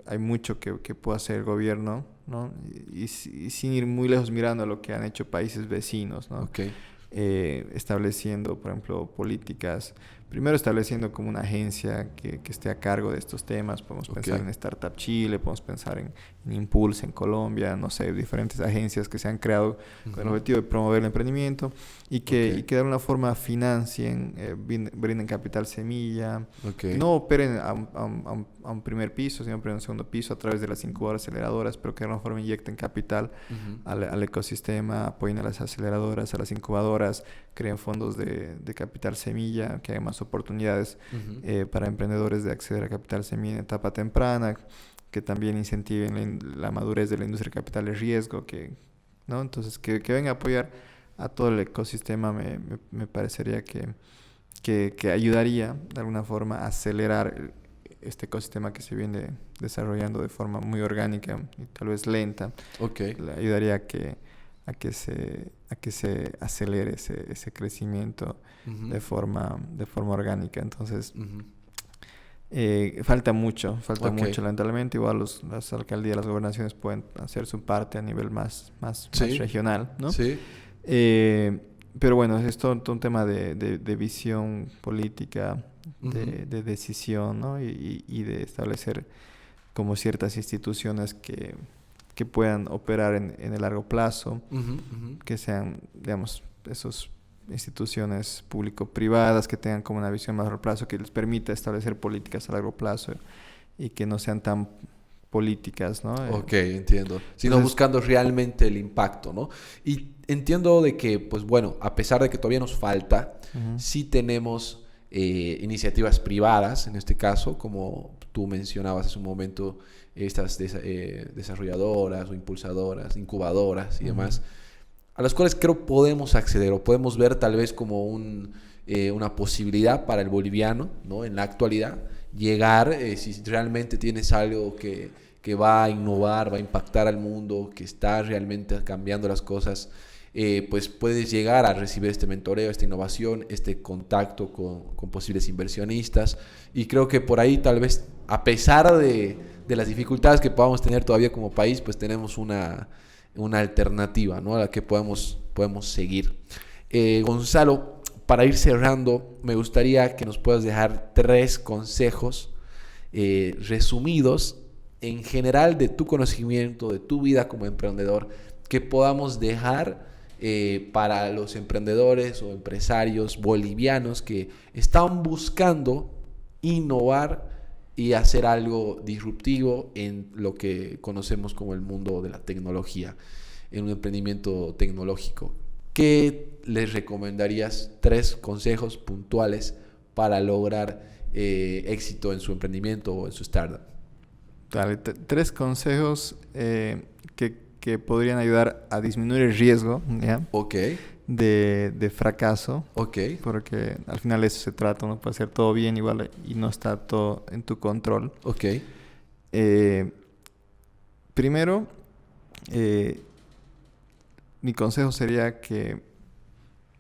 Speaker 2: hay mucho que puede hacer el gobierno, ¿no? Y sin ir muy lejos mirando a lo que han hecho países vecinos, ¿no? Estableciendo, por ejemplo, políticas. Primero estableciendo como una agencia que esté a cargo de estos temas. Podemos pensar en Startup Chile, podemos pensar en Impulse en Colombia, no sé, diferentes agencias que se han creado con el objetivo de promover el emprendimiento y que de alguna forma financien, brinden capital semilla, que no operen a un primer piso, sino operen a un segundo piso a través de las incubadoras, aceleradoras, pero que de alguna forma inyecten capital al ecosistema, apoyen a las aceleradoras, a las incubadoras, creen fondos de capital semilla, que haya más oportunidades para emprendedores de acceder a capital semilla en etapa temprana, que también incentiven la madurez de la industria de capital de riesgo, ¿no? Entonces, que venga a apoyar a todo el ecosistema me parecería que ayudaría de alguna forma a acelerar este ecosistema que se viene desarrollando de forma muy orgánica y tal vez lenta. Le ayudaría a que se acelere ese crecimiento de forma orgánica. Entonces, falta mucho, lamentablemente. Igual las alcaldías, las gobernaciones pueden hacer su parte a nivel más regional, ¿no?
Speaker 1: Sí.
Speaker 2: Pero bueno, es todo un tema de visión política, de decisión, ¿no? Y de establecer como ciertas instituciones que puedan operar en el largo plazo, que sean, digamos, esas instituciones público-privadas que tengan como una visión a largo plazo, que les permita establecer políticas a largo plazo y que no sean tan políticas, ¿no?
Speaker 1: Entiendo. Sino buscando realmente el impacto, ¿no? Y entiendo de que, pues bueno, a pesar de que todavía nos falta, sí tenemos iniciativas privadas, en este caso, como tú mencionabas hace un momento, estas desarrolladoras o impulsadoras, incubadoras y demás, a las cuales creo podemos acceder o podemos ver tal vez como una posibilidad para el boliviano, ¿no? En la actualidad, llegar, si realmente tienes algo que va a innovar, va a impactar al mundo, que está realmente cambiando las cosas, pues puedes llegar a recibir este mentoreo, esta innovación, este contacto con posibles inversionistas. Y creo que por ahí tal vez, a pesar de las dificultades que podamos tener todavía como país, pues tenemos una alternativa, ¿no? A la que podemos seguir. Gonzalo, para ir cerrando, me gustaría que nos puedas dejar 3 consejos resumidos en general de tu conocimiento, de tu vida como emprendedor, que podamos dejar para los emprendedores o empresarios bolivianos que están buscando innovar y hacer algo disruptivo en lo que conocemos como el mundo de la tecnología, en un emprendimiento tecnológico. ¿Qué les recomendarías? 3 consejos puntuales para lograr éxito en su emprendimiento o en su startup.
Speaker 2: Dale, 3 consejos que podrían ayudar a disminuir el riesgo, ¿ya? De fracaso. Porque al final eso se trata, uno puede hacer todo bien igual y no está todo en tu control. Primero, mi consejo sería que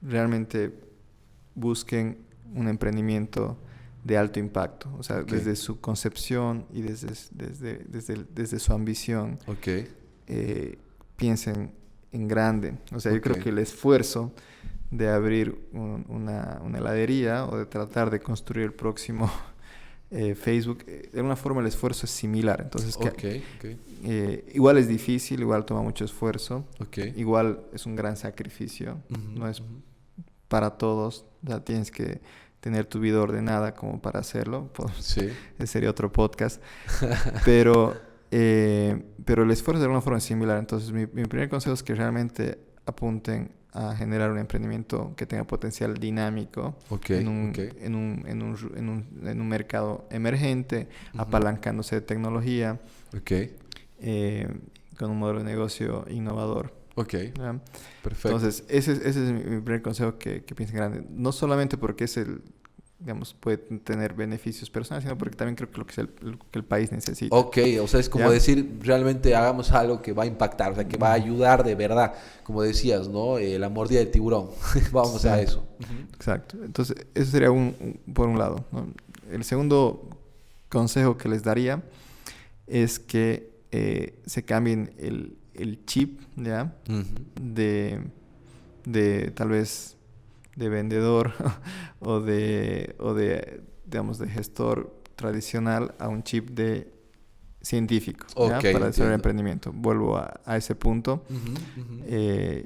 Speaker 2: realmente busquen un emprendimiento de alto impacto, o sea, desde su concepción y desde su ambición, piensen en grande. O sea, yo creo que el esfuerzo de abrir una heladería o de tratar de construir el próximo Facebook, de alguna forma el esfuerzo es similar. Entonces, igual es difícil, igual toma mucho esfuerzo, igual es un gran sacrificio, no es para todos, ya tienes que tener tu vida ordenada como para hacerlo. Ese sería otro podcast. Pero el esfuerzo de alguna forma es similar. Entonces, mi primer consejo es que realmente apunten a generar un emprendimiento que tenga potencial dinámico en un mercado emergente, apalancándose de tecnología. con un modelo de negocio innovador.
Speaker 1: Ok,
Speaker 2: ¿Ya?
Speaker 1: perfecto.
Speaker 2: Entonces, ese es mi primer consejo, que piensen grande. No solamente porque digamos, puede tener beneficios personales, sino porque también creo que lo que que el país necesita.
Speaker 1: Ok, o sea, es como
Speaker 2: ¿Ya?
Speaker 1: decir, realmente hagamos algo que va a impactar, o sea, que va a ayudar de verdad, como decías, ¿no? La mordida del tiburón. Vamos a eso.
Speaker 2: Exacto. Entonces, eso sería por un lado, ¿no? El segundo consejo que les daría es que se cambien el chip, ¿ya?
Speaker 1: Ujú.
Speaker 2: De tal vez de vendedor digamos, de gestor tradicional a un chip de científico, ¿ya?
Speaker 1: Ok,
Speaker 2: Para desarrollar
Speaker 1: entiendo.
Speaker 2: emprendimiento. Vuelvo a ese punto.
Speaker 1: Ujú, ujú.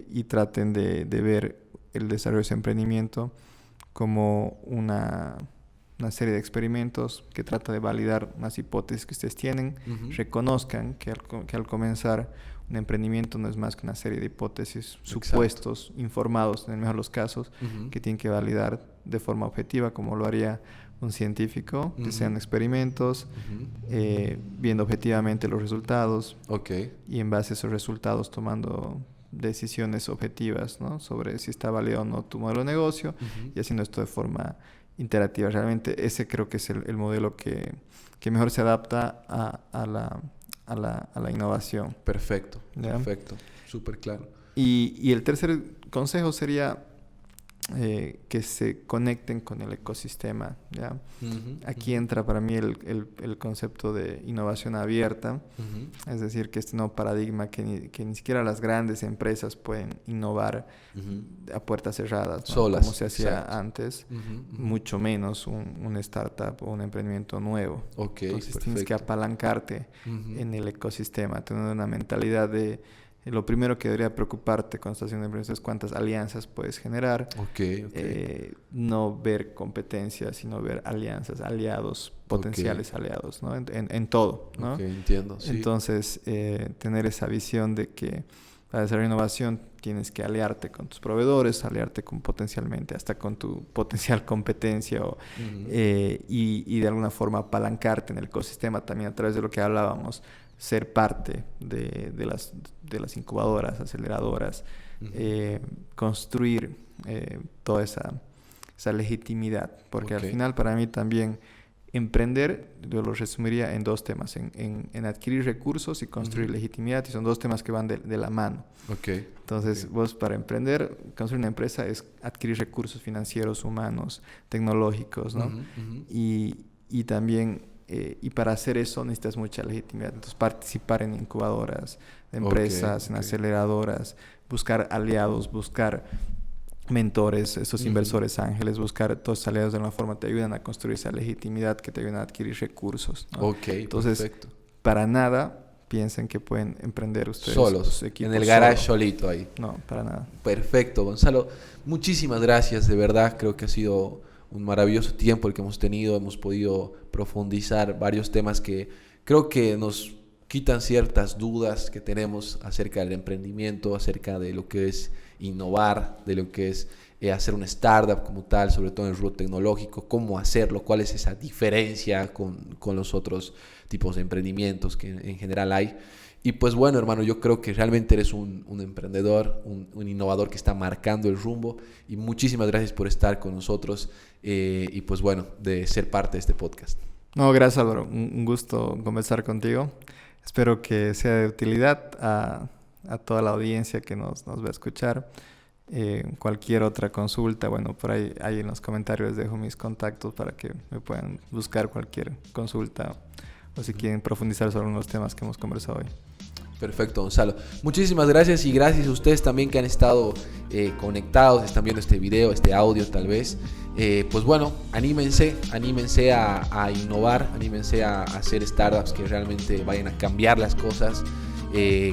Speaker 2: Y traten de ver el desarrollo de ese emprendimiento como una serie de experimentos que trata de validar unas hipótesis que ustedes tienen.
Speaker 1: Ujú.
Speaker 2: Reconozcan que al comenzar un emprendimiento no es más que una serie de hipótesis, supuestos, informados, en el mejor de los casos,
Speaker 1: Ujú.
Speaker 2: que tienen que validar de forma objetiva, como lo haría un científico, que sean experimentos,
Speaker 1: Ujú.
Speaker 2: viendo objetivamente los resultados
Speaker 1: Ok.
Speaker 2: y en base a esos resultados tomando decisiones objetivas, ¿no? Sobre si está válido o no tu modelo de negocio,
Speaker 1: Ujú.
Speaker 2: y haciendo esto de forma interactiva. Realmente ese creo que es el modelo que mejor se adapta a la innovación.
Speaker 1: Perfecto,
Speaker 2: ¿Ya?
Speaker 1: perfecto, súper claro.
Speaker 2: Y el tercer consejo sería que se conecten con el ecosistema, ¿ya?
Speaker 1: Ujú,
Speaker 2: Aquí
Speaker 1: ujú,
Speaker 2: entra para mí el concepto de innovación abierta,
Speaker 1: ujú,
Speaker 2: es decir, que este nuevo paradigma que ni siquiera las grandes empresas pueden innovar
Speaker 1: ujú.
Speaker 2: a puertas cerradas, ¿no?
Speaker 1: Solas,
Speaker 2: Como se hacía
Speaker 1: exacto.
Speaker 2: antes,
Speaker 1: Ujú, ujú.
Speaker 2: mucho menos un startup o un emprendimiento nuevo.
Speaker 1: Ok,
Speaker 2: Entonces tienes que
Speaker 1: perfecto.
Speaker 2: apalancarte
Speaker 1: Ujú.
Speaker 2: en el ecosistema, tener una mentalidad de lo primero que debería preocuparte cuando estás haciendo empresa es cuántas alianzas puedes generar.
Speaker 1: Ok, ok.
Speaker 2: No ver competencia, sino ver alianzas, aliados, potenciales
Speaker 1: Ok,
Speaker 2: aliados, ¿no? En todo, ¿no?
Speaker 1: ok, entiendo, sí.
Speaker 2: Entonces, tener esa visión de que para desarrollar innovación tienes que aliarte con tus proveedores, aliarte potencialmente hasta con tu potencial competencia
Speaker 1: Ujú.
Speaker 2: y de alguna forma apalancarte en el ecosistema también a través de lo que hablábamos, ser parte de las incubadoras, aceleradoras,
Speaker 1: Ujú.
Speaker 2: construir toda esa legitimidad, porque
Speaker 1: Ok.
Speaker 2: al final para mí también emprender, yo lo resumiría en dos temas, en adquirir recursos y construir
Speaker 1: Ujú.
Speaker 2: legitimidad, y son dos temas que van de la mano.
Speaker 1: Ok.
Speaker 2: Entonces,
Speaker 1: Ok.
Speaker 2: vos para emprender, construir una empresa es adquirir recursos financieros, humanos, tecnológicos, ¿no?
Speaker 1: Ujú, ujú.
Speaker 2: Y también, y para hacer eso necesitas mucha legitimidad. Entonces, participar en incubadoras de
Speaker 1: Ok,
Speaker 2: empresas, en
Speaker 1: ok.
Speaker 2: aceleradoras, buscar aliados, buscar mentores, esos
Speaker 1: Ujú.
Speaker 2: inversores ángeles, buscar todos esos aliados de alguna forma te ayudan a construir esa legitimidad que te ayudan a adquirir recursos, ¿no?
Speaker 1: Ok,
Speaker 2: Entonces,
Speaker 1: perfecto.
Speaker 2: para nada piensen que pueden emprender ustedes o
Speaker 1: Solos,
Speaker 2: sus
Speaker 1: en
Speaker 2: equipos
Speaker 1: el garage
Speaker 2: solo.
Speaker 1: solito ahí.
Speaker 2: No, para nada.
Speaker 1: Perfecto, Gonzalo. Muchísimas gracias, de verdad. Creo que ha sido un maravilloso tiempo el que hemos tenido. Hemos podido profundizar varios temas que creo que nos quitan ciertas dudas que tenemos acerca del emprendimiento, acerca de lo que es innovar, de lo que es hacer una startup como tal, sobre todo en el rubro tecnológico, cómo hacerlo, cuál es esa diferencia con los otros tipos de emprendimientos que en general hay. Y pues bueno, hermano, yo creo que realmente eres un emprendedor, un innovador que está marcando el rumbo. Y muchísimas gracias por estar con nosotros y pues bueno, de ser parte de este podcast.
Speaker 2: No, gracias Álvaro, un gusto conversar contigo. Espero que sea de utilidad a toda la audiencia que nos va a escuchar. Cualquier otra consulta, bueno, por ahí en los comentarios dejo mis contactos para que me puedan buscar cualquier consulta o si quieren profundizar sobre unos temas que hemos conversado hoy.
Speaker 1: Perfecto, Gonzalo. Muchísimas gracias y gracias a ustedes también que han estado conectados, están viendo este video, este audio tal vez. Pues bueno, anímense a innovar, anímense a hacer startups que realmente vayan a cambiar las cosas.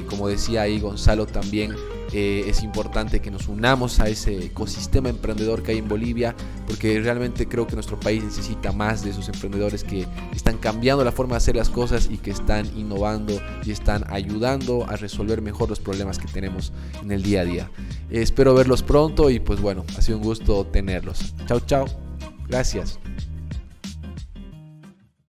Speaker 1: Como decía ahí Gonzalo también, es importante que nos unamos a ese ecosistema emprendedor que hay en Bolivia, porque realmente creo que nuestro país necesita más de esos emprendedores que están cambiando la forma de hacer las cosas y que están innovando y están ayudando a resolver mejor los problemas que tenemos en el día a día. Espero verlos pronto y pues bueno, ha sido un gusto tenerlos. Chao, chao. Gracias.